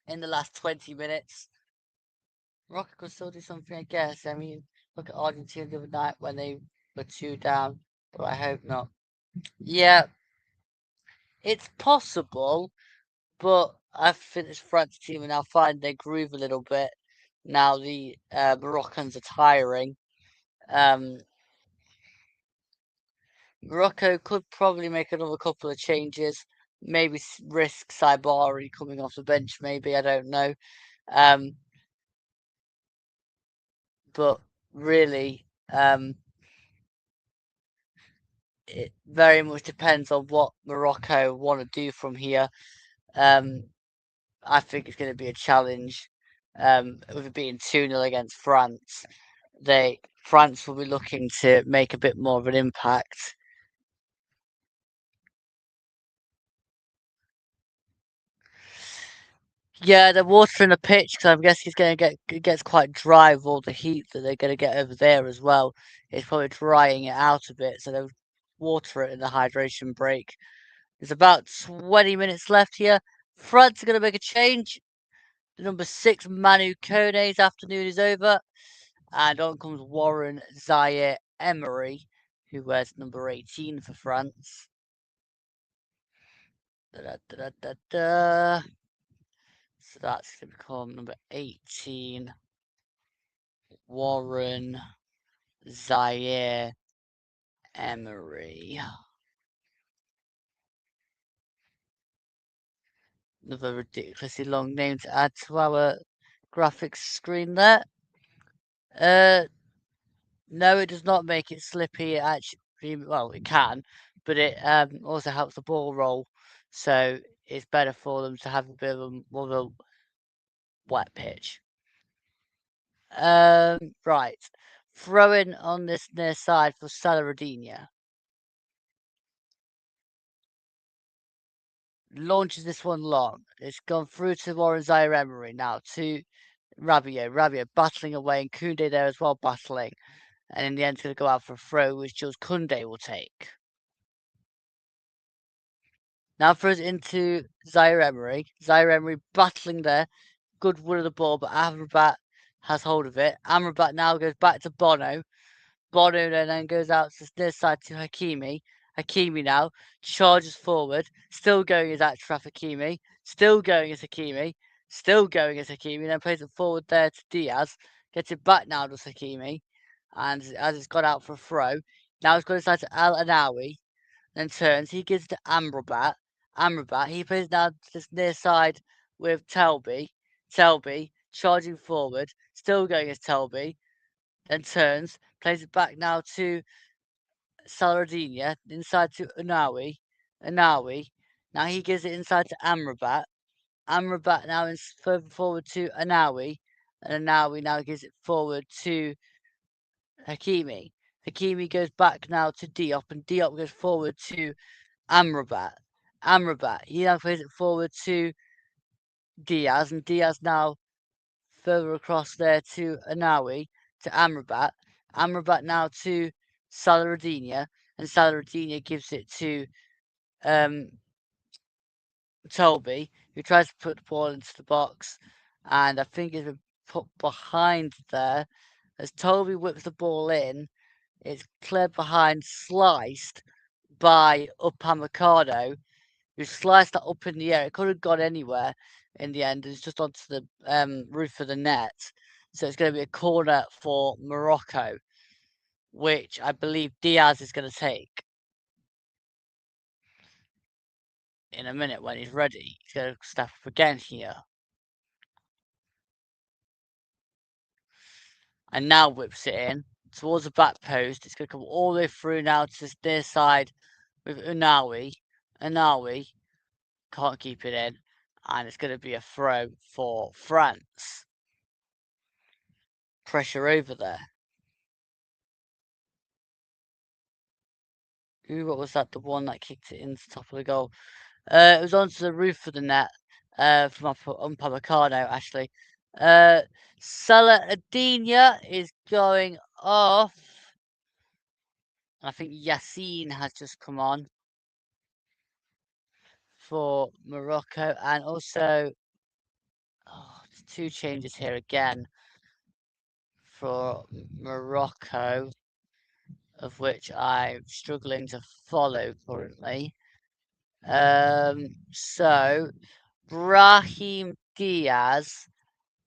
in the last 20 minutes. Morocco could still do something, I guess. I mean, look at Argentina the other night when they were 2 down, but I hope not. Yeah, it's possible, but I think this France team are now finding their groove a little bit. Now the Moroccans are tiring. Um, Morocco could probably make another couple of changes. Maybe risk Saibari coming off the bench. Maybe I don't know. Um, but really, it very much depends on what Morocco want to do from here. I think it's going to be a challenge. With it being 2-0 against France, France will be looking to make a bit more of an impact. Yeah, they're watering the pitch because I guess it gets quite dry with all the heat that they're going to get over there as well. It's probably drying it out a bit, so they'll water it in the hydration break. There's about 20 minutes left here. France are going to make a change. The number 6 Manu Kone's afternoon is over, and on comes Warren Zaire Emery, who wears number 18 for France. Da, da, da, da, da. So that's going to become number 18, Warren Zaire Emery. Another ridiculously long name to add to our graphics screen there. No, it does not make it slippy. It actually, well, it can, but it also helps the ball roll. So it's better for them to have a bit of a more of a wet pitch. Right. Throwing on this near side for Salaradinia. Launches this one long. It's gone through to Warren Zaire Emery now to Rabiot. Rabiot battling away, and Koundé there as well battling. And in the end, it's going to go out for a throw, which Jules Koundé will take. Now throws into Zaire Emery. Zaire Emery battling there. Good win of the ball, but Amrabat has hold of it. Amrabat now goes back to Bono. Bono then goes out to this side to Hakimi. Hakimi now charges forward. Still going as Achraf Hakimi. Still going as Hakimi. Still going as Hakimi. Then plays it forward there to Diaz. Gets it back now to Hakimi. And as it's got out for a throw. Now it's got inside to Al Anawi. Then turns. He gives it to Amrabat. Amrabat. He plays now to this near side with Telby. Telby charging forward. Still going as Telby. Then turns. Plays it back now to Saladinha. Inside to Unawi. Unawi. Now he gives it inside to Amrabat. Amrabat now is further forward to Anawi. And Anawi now gives it forward to Hakimi. Hakimi goes back now to Diop. And Diop goes forward to Amrabat. Amrabat. He now plays it forward to Diaz. And Diaz now further across there to Anawi. To Amrabat. Amrabat now to Saladinha. And Saladinha gives it to Toby, who tries to put the ball into the box, and I think it's been put behind there. As Toby whips the ball in, it's cleared behind, sliced by Upamecano, who sliced that up in the air. It could have gone anywhere in the end. It's just onto the roof of the net. So it's going to be a corner for Morocco, which I believe Diaz is going to take in a minute when he's ready. He's going to step up again here. And now whips it in towards the back post. It's going to come all the way through now to this near side with Unawi. Unawi can't keep it in. And it's going to be a throw for France. Pressure over there. Ooh, what was that? The one that kicked it into the top of the goal. It was onto the roof of the net from Upamecano, actually. Salah is going off. I think Yassine has just come on for Morocco, and also two changes here again for Morocco, of which I'm struggling to follow currently. So Brahim Diaz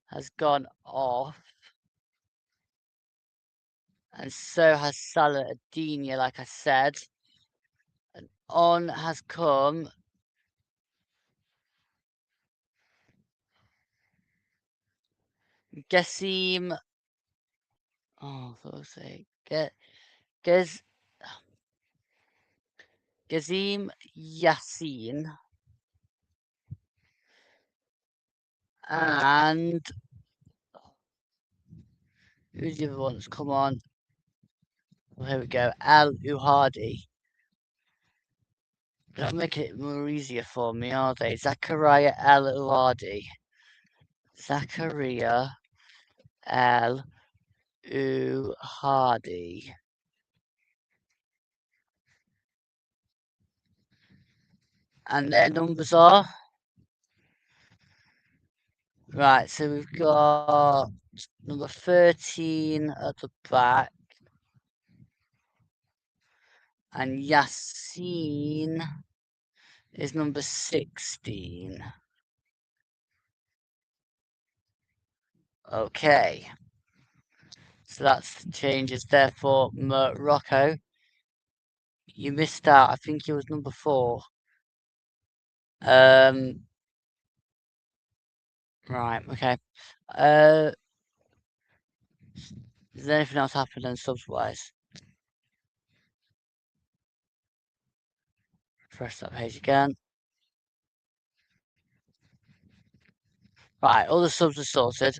has gone off, and so has Saladinha, like I said. And on has come Gessim. Oh, for fuck's sake. Gazim Yassin. And who's the other one that's come on? Well, here we go. Al Uhadi. They're not making it more easier for me, are they? Zakaria El Uhadi. Zakaria El Uhadi. And their numbers are? Right, so we've got number 13 at the back. And Yassine is number 16. Okay. So that's the changes there for Morocco. You missed out. I think it was number 4. Right, okay. Is there anything else happening subs-wise? Refresh that page again. Right, all the subs are sorted.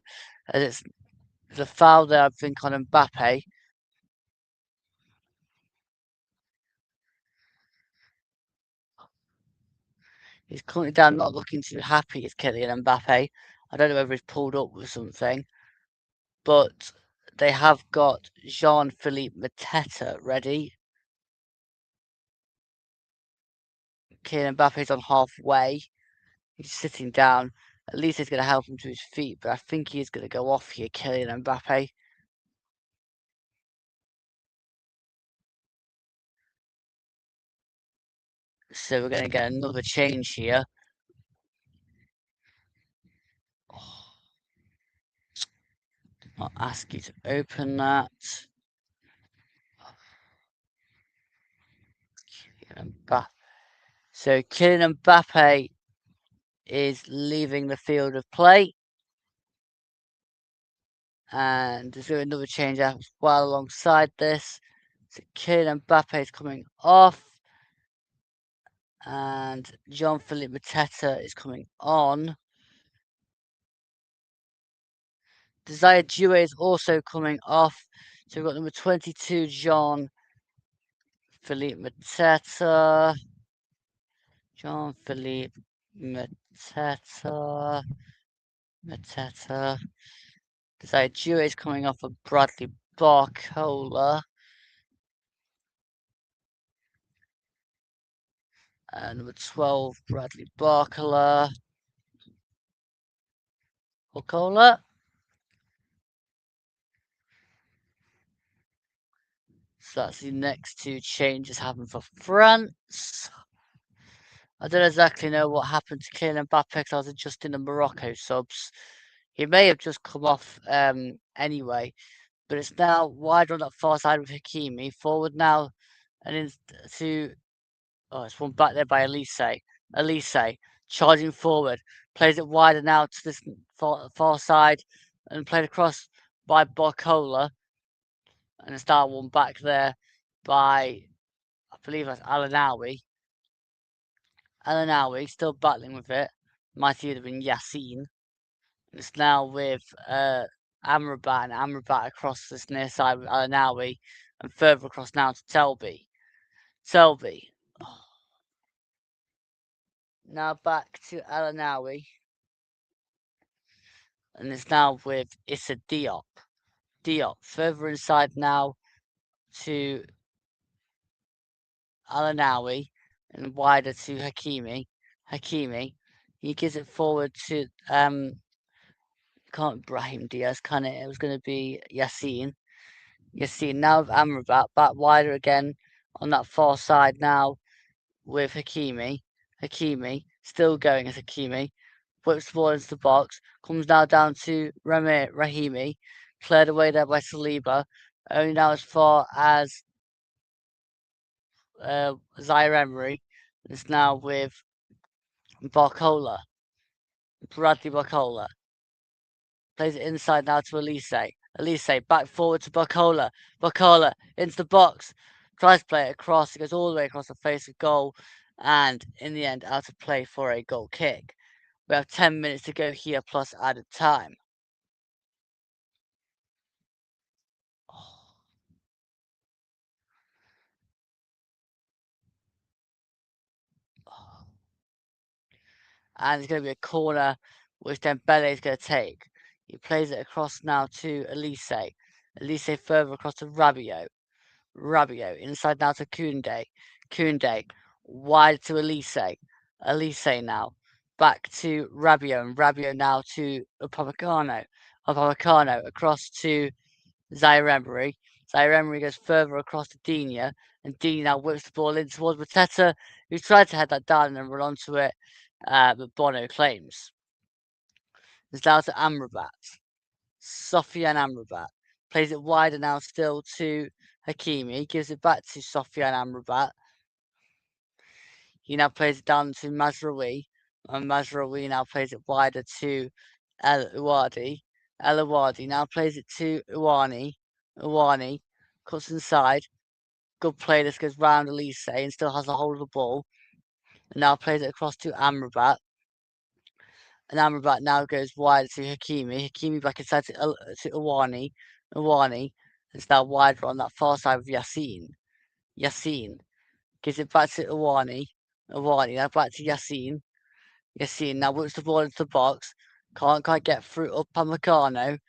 And it's the foul there, I think, on Mbappe. He's currently down, not looking too happy, is Kylian Mbappe. I don't know whether he's pulled up with something. But they have got Jean-Philippe Mateta ready. Kylian Mbappe's on halfway. He's sitting down. At least he's going to help him to his feet, but I think he is going to go off here, Kylian Mbappe. So we're going to get another change here. Oh, I'll ask you to open that. Kylian Mbappe. So Kylian Mbappe is leaving the field of play. And there's another change as well alongside this. So Kylian Mbappe is coming off. And Jean-Philippe Mateta is coming on. Desire Due is also coming off. So we've got number 22, Jean-Philippe Mateta. Jean-Philippe Mateta. Desire Due is coming off of Bradley Barcola. Number 12, Bradley Barcola. So that's the next two changes happen for France. I don't exactly know what happened to Kylian Mbappe because I was adjusting the Morocco subs. He may have just come off anyway, but it's now wide on that far side with Hakimi. Forward now and into it's one back there by Elise. Elise charging forward, plays it wider now to this far side and played across by Barcola. And it's now one back there by, I believe that's Alanawi. Alanawi still battling with it. Might either been Yassine. It's now with Amrabat and Amrabat across this near side with Alanawi and further across now to Telby. Now back to Alanawi. And it's now with Issa Diop. Further inside now to Alanawi and wider to Hakimi. He gives it forward to can't Brahim Diaz, can it? It was going to be Yassine. Now with Amrabat back wider again on that far side now with Hakimi. Still going as Hakimi. Whips the ball into the box. Comes now down to Rahimi. Cleared away there by Saliba. Only now as far as Zaire Emery. It's now with Barcola. Bradley Barcola. Plays it inside now to Elise. Back forward to Barcola. Into the box. Tries to play it across. It goes all the way across the face of goal. And in the end, out of play for a goal kick. We have 10 minutes to go here plus added time. And it's going to be a corner which Dembele is going to take. He plays it across now to Elise. Elise further across to Rabiot. Inside now to Koundé. Wide to Elise. Elise now. Back to Rabiot. And Rabiot now to Upamecano. Across to Zaire Emery. Zaire Emery goes further across to Digne. And Digne now whips the ball in towards Mateta, who tried to head that down and run onto it. But Bono claims. It's down to Amrabat. Sofiane Amrabat plays it wider now still to Hakimi. Gives it back to Sofiane Amrabat. He now plays it down to Mazraoui. And Mazraoui now plays it wider to El Ouadi. El Ouadi now plays it to Ouani. Ouani cuts inside. Good play. This goes round Elise and still has a hold of the ball. And now plays it across to Amrabat. And Amrabat now goes wide to Hakimi. Hakimi back inside to Ouani. Ouani is now wider on that far side with Yassine. Gives it back to Ouani. Ouani now back to Yassine. Yassine now whips the ball into the box. Can't quite get through Upamecano.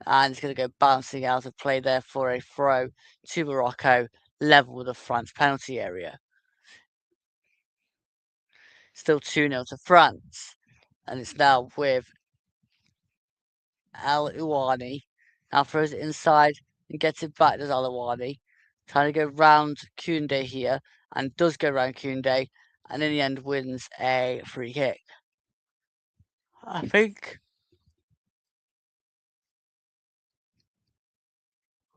And it's going to go bouncing out of play there for a throw to Morocco, level with the France penalty area. Still 2-0 to France. And it's now with Al Iwani. Now throws it inside and gets it back to Al Iwani. Trying to go round Koundé here. And does go round Koundé. And in the end wins a free kick. I think.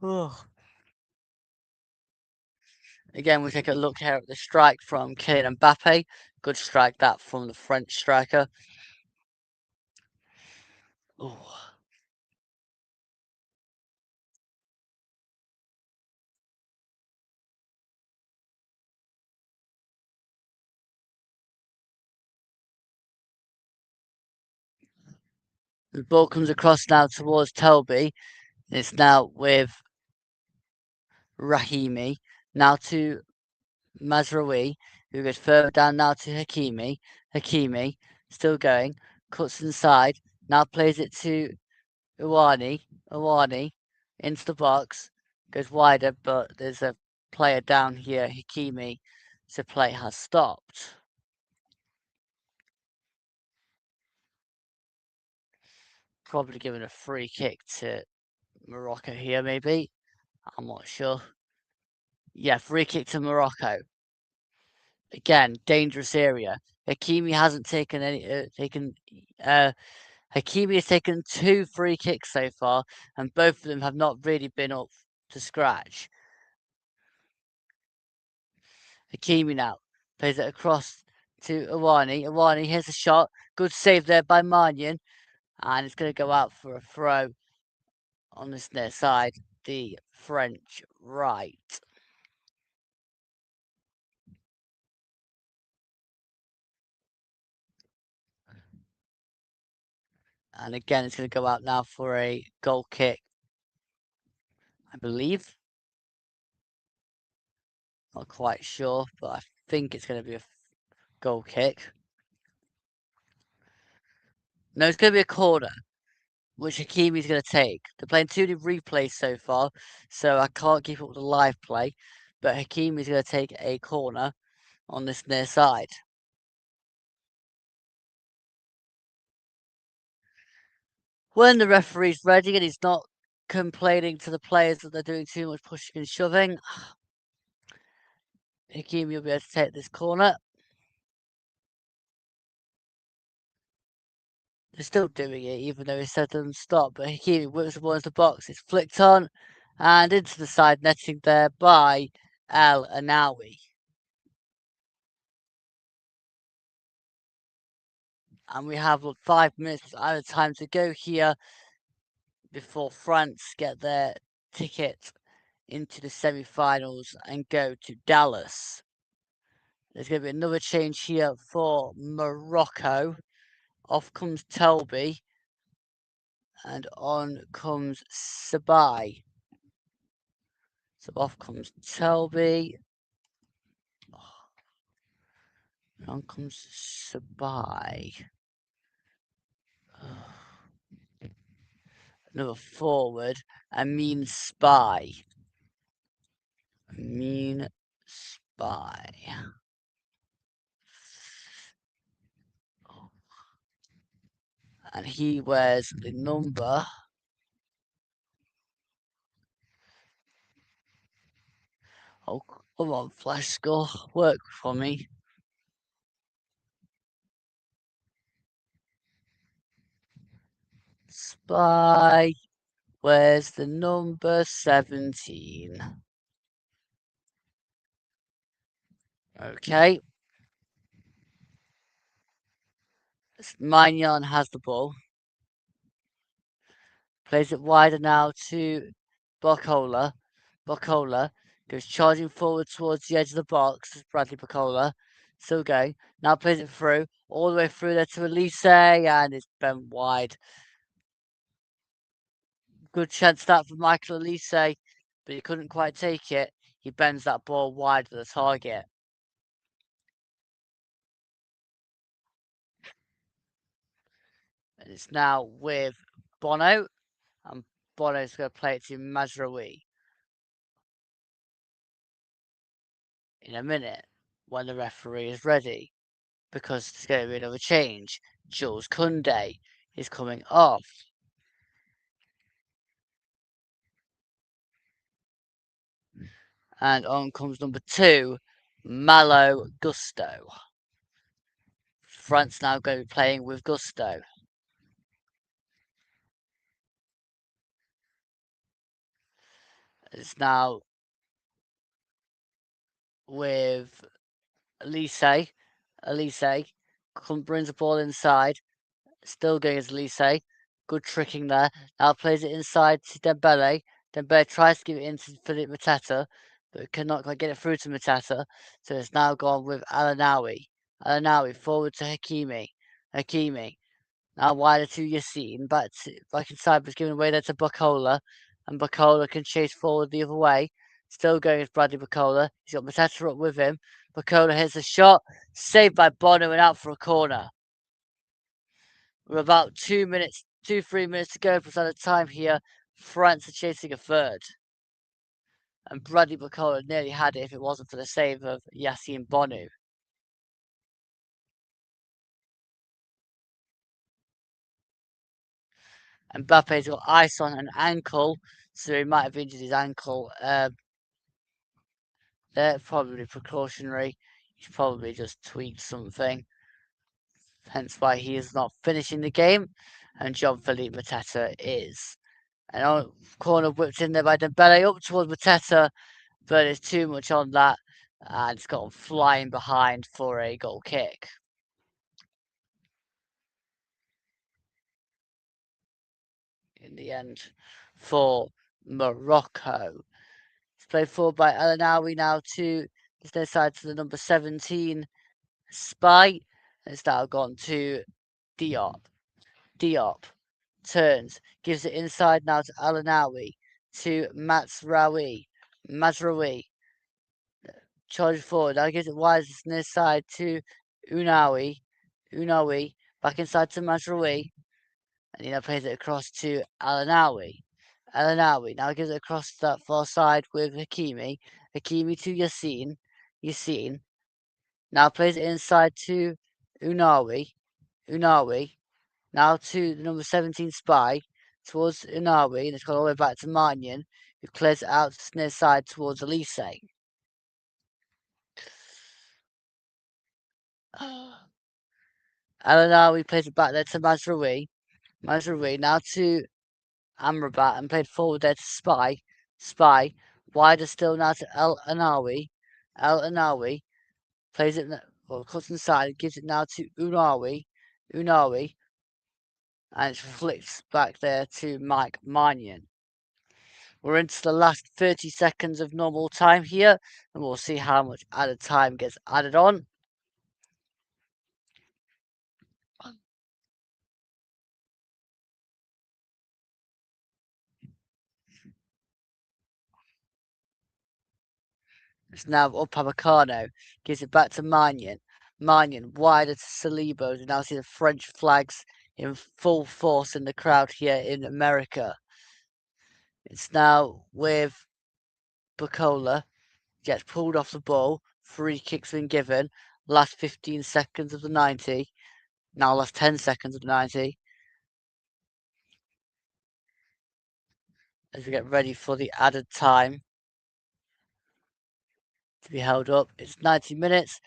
Oh. Again, we take a look here at the strike from Kylian Mbappé. Good strike that from the French striker. Oh. The ball comes across now towards Toby. It's now with Rahimi. Now to Mazraoui, who goes further down now to Hakimi. Hakimi, still going, cuts inside, now plays it to Iwani. Iwani, into the box, goes wider, but there's a player down here, Hakimi, so play has stopped. Probably giving a free kick to Morocco here, maybe. I'm not sure. Yeah, free kick to Morocco. Again, dangerous area. Hakimi hasn't taken Hakimi has taken 2 free kicks so far, and both of them have not really been up to scratch. Hakimi now plays it across to Iwani. Iwani, here's a shot. Good save there by Mannion, and it's going to go out for a throw on this near side, the French right. And again, it's going to go out now for a goal kick, I believe. Not quite sure, but I think it's going to be a goal kick. No, it's going to be a corner, which Hakimi's going to take. They're playing 2D replays so far, so I can't keep up with the live play. But Hakimi's going to take a corner on this near side. When the referee's ready and he's not complaining to the players that they're doing too much pushing and shoving, Hakimi will be able to take this corner. They're still doing it, even though he said to them stop. But Hakimi whips the ball into the box. It's flicked on and into the side netting there by El Anawi. And we have 5 minutes out of time to go here before France get their ticket into the semi-finals and go to Dallas. There's going to be another change here for Morocco. Off comes Telby and on comes Sabai. So off comes Telby. And on comes Sabai. Another forward. Amin Spy. Amin Spy. And he wears the number. Oh, come on, Flash score. Work for me. Spy wears the number 17. Okay. Magnan has the ball. Plays it wider now to Barcola. Barcola goes charging forward towards the edge of the box. Bradley Barcola. Still going. Now plays it through. All the way through there to Elise. And it's bent wide. Good chance that for Michael Elise. But he couldn't quite take it. He bends that ball wide for the target. And it's now with Bono. And Bono's going to play it to Mazraoui in a minute when the referee is ready, because there's going to be another change. Jules Koundé is coming off. And on comes number 2, Malo Gusto. France now going to be playing with Gusto. It's now with Elise. Elise brings the ball inside. Still going as Elise. Good tricking there. Now plays it inside to Dembele. Dembele tries to give it into Philippe Mateta, but cannot quite get it through to Mateta. So it's now gone with Alanawi. Alanawi forward to Hakimi. Hakimi. Now wider to Yassine. Back inside, but given away there to Bacola. And Bacola can chase forward the other way. Still going as Bradley Bacola. He's got Mateta up with him. Bacola hits a shot. Saved by Bono and out for a corner. We're about 3 minutes to go for the time here. France are chasing a third. And Bradley Bacola nearly had it if it wasn't for the save of Yassine Bonu. Mbappe's got ice on an ankle, so he might have injured his ankle. They're probably precautionary. He's probably just tweaked something. Hence why he is not finishing the game. And Jean-Philippe Mateta is. And on corner whipped in there by Dembele up towards Mateta, but it's too much on that. And it's got flying behind for a goal kick. In the end, for Morocco. It's played forward by Alanawi now to this their side to the number 17 Spy. It's now gone to Diop. Diop turns, gives it inside now to Alanawi, to Mazraoui. Mazraoui charges forward, now gives it wide near side to Unawi. Unawi back inside to Mazraoui, and he now plays it across to Alanawi. Alanawi now gives it across that far side with Hakimi. Hakimi to Yassine. Yassine now plays it inside to Unawi. Unawi now to the number 17 Spy towards Unawi, and it's gone all the way back to Mannion, who clears it out near side towards Elise. Alanawi plays it back there to Mazraoui. Mazraoui now to Amrabat and played forward there to Spy. Spy wider still now to El Anawi. El Anawi plays it, well, cuts inside, gives it now to Unawi. Unawi, and it flicks back there to Mike Mannion. We're into the last 30 seconds of normal time here, and we'll see how much added time gets added on. It's now Upamecano, gives it back to Mannion. Mannion wider to Saliba. You now see the French flags in full force in the crowd here in America. It's now with Bacola, gets pulled off the ball. Free kick's been given. Last 15 seconds of the 90. Now last 10 seconds of the 90. As we get ready for the added time to be held up. It's 90 minutes.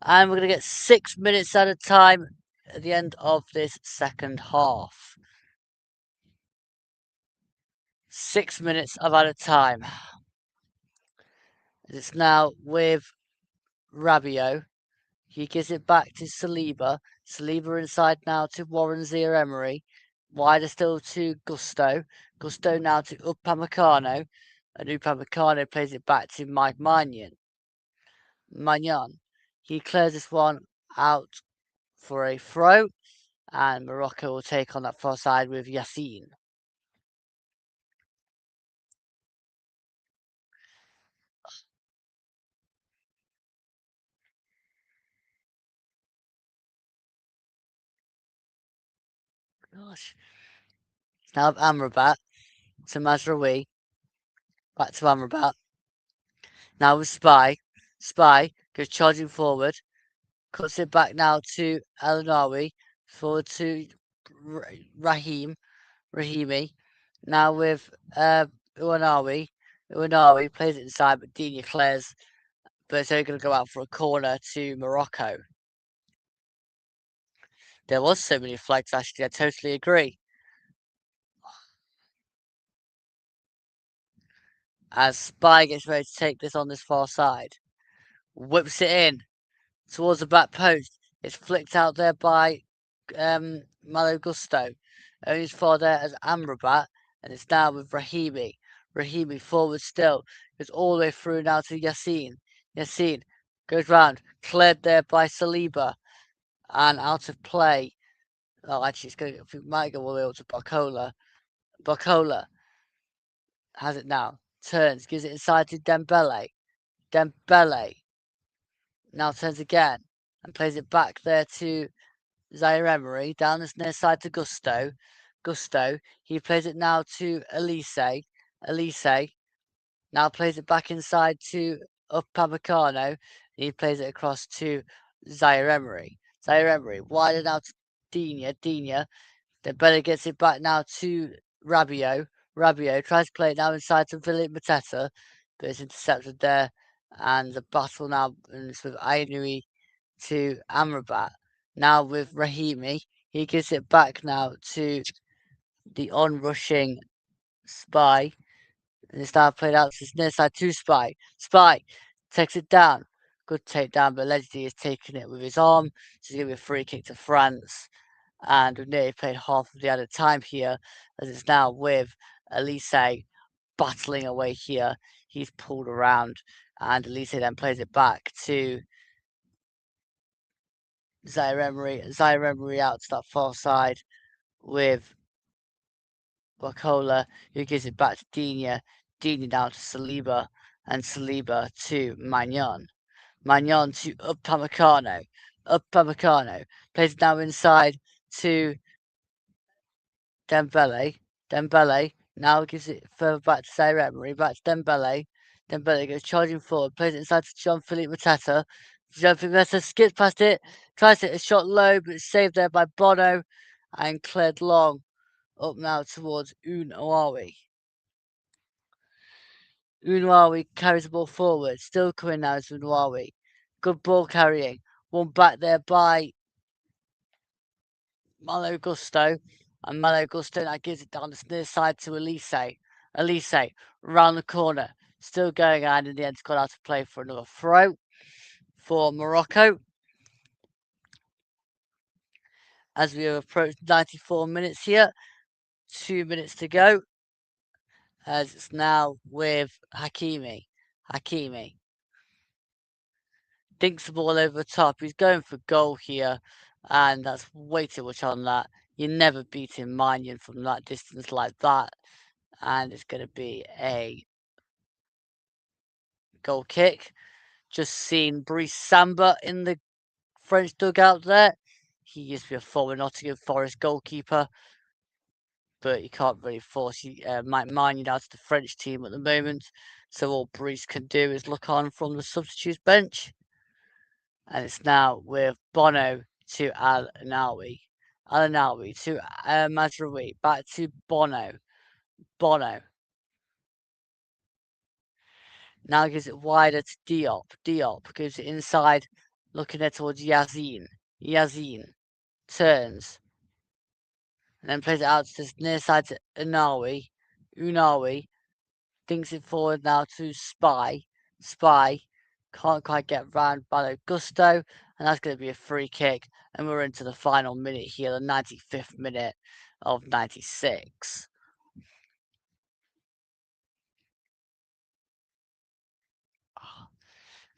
And we're going to get 6 minutes at a time at the end of this second half. 6 minutes of added time. It's now with Rabiot. He gives it back to Saliba. Saliba inside now to Warren Zaire-Emery. Wider still to Gusto. Gusto now to Upamecano. And Upamecano plays it back to Mike Mannion. Magnan. He clears this one out for a throw. And Morocco will take on that far side with Yassine. Gosh. Now Amrabat. to Mazraoui, back to Amrabat. Now with Spy. Spy goes charging forward, cuts it back now to El forward to Rahimi. Now with Uwanawi. Uwanawi plays it inside, but Digne clears. But it's only going to go out for a corner to Morocco. There was so many flags, actually. I totally agree. As Spy gets ready to take this on this far side. Whips it in towards the back post. It's flicked out there by Malo Gusto. Only as far there as Amrabat, and it's now with Rahimi. Rahimi forward still. Goes all the way through now to Yassine. Yassine goes round. Cleared there by Saliba. And out of play. Oh, actually, it might go all the way up to Barcola. Barcola has it now. Turns. Gives it inside to Dembele. Dembele now turns again. And plays it back there to Zaire Emery down this near side to Gusto. Gusto, he plays it now to Elise. Elise now plays it back inside to Upamecano. He plays it across to Zaire Emery. Zaire Emery wider now to Digne. Digne. Then Bella gets it back now to Rabiot. Rabiot tries to play it now inside to Philippe Mateta, but it's intercepted there. And the battle now is with Ainui to Amrabat. Now with Rahimi, he gives it back now to the onrushing Spy. And it's now played out to his near side to Spy. Spy takes it down. Good takedown, but allegedly is taking it with his arm. So it's going to be a free kick to France. And we've nearly played half of the added time here, as it's now with Elise battling away here. He's pulled around, and Elise then plays it back to Zaire Emery out to that far side with Wakola, who gives it back to Digne. Digne down to Saliba, and Saliba to Magnon. Magnon to Upamecano. Upamecano plays it now inside to Dembele. Dembele now gives it further back to Zaire Emery, back to Dembele. Dembele goes charging forward, plays it inside to Jean-Philippe Mateta. Jean-Philippe Mateta skips past it, tries to hit a shot low, but it's saved there by Bono and cleared long up now towards Unawi. Unawi carries the ball forward, still coming now to Unawi. Good ball carrying. One back there by Malo Gusto. And Malo Gusto now gives it down the near side to Elise. Elise round the corner. Still going and in the end, got out to play for another throw for Morocco. As we have approached 94 minutes here, 2 minutes to go. As it's now with Hakimi. Hakimi dinks the ball over the top. He's going for goal here, and that's way too much on that. You're never beating Magnon from that distance like that. And it's going to be a goal kick. Just seen Brice Samba in the French dugout there. He used to be a former Nottingham Forest goalkeeper, but you can't really force Magnon out to the French team at the moment. So all Brice can do is look on from the substitutes bench. And it's now with Bono to Al-Nawi. Al-Nawi to Mazraoui. Back to Bono. Bono. Now gives it wider to Diop. Diop gives it inside, looking there towards Yassine. Yassine turns. And then plays it out to the near side to Unawi. Unawi thinks it forward now to Spy. Spy can't quite get round by Gusto, and that's going to be a free kick. And we're into the final minute here, the 95th minute of 96.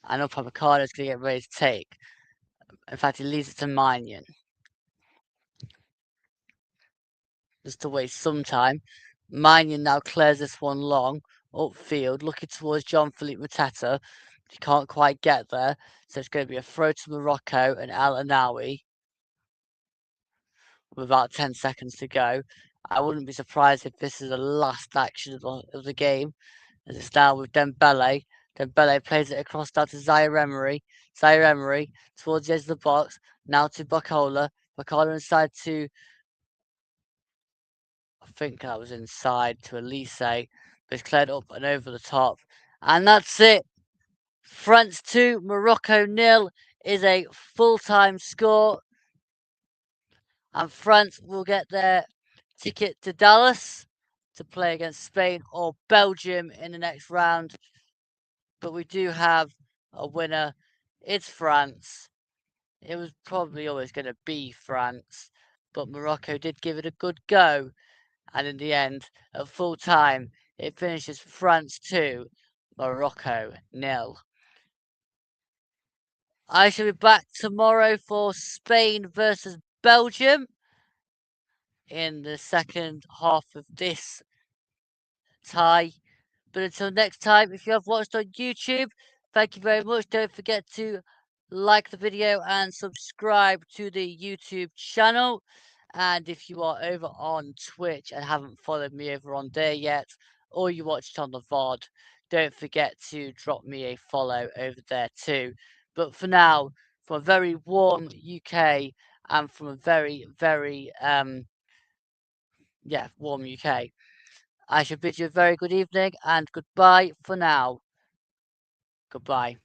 I know Papacano's going to get ready to take. In fact, he leaves it to Magnon. Just to waste some time. Magnon now clears this one long, upfield, looking towards Jean-Philippe Mateta. He can't quite get there, so it's going to be a throw to Morocco and Al Anawi with about 10 seconds to go. I wouldn't be surprised if this is the last action of the game, as it's now with Dembele. Dembele plays it across down to Zaire Emery. Zaire Emery towards the edge of the box. Now to Bacola. Bacola inside to, I think that was inside to Elise. But it's cleared up and over the top. And that's it. France 2, Morocco 0 is a full-time score. And France will get their ticket to Dallas to play against Spain or Belgium in the next round. But we do have a winner. It's France. It was probably always going to be France, but Morocco did give it a good go. And in the end, at full time, it finishes France 2, Morocco 0. I shall be back tomorrow for Spain versus Belgium in the second half of this tie. But until next time, if you have watched on YouTube, thank you very much. Don't forget to like the video and subscribe to the YouTube channel. And if you are over on Twitch and haven't followed me over on there yet, or you watched on the VOD, don't forget to drop me a follow over there too. But for now, from a very warm UK and from a very, very warm UK, I shall bid you a very good evening and goodbye for now. Goodbye.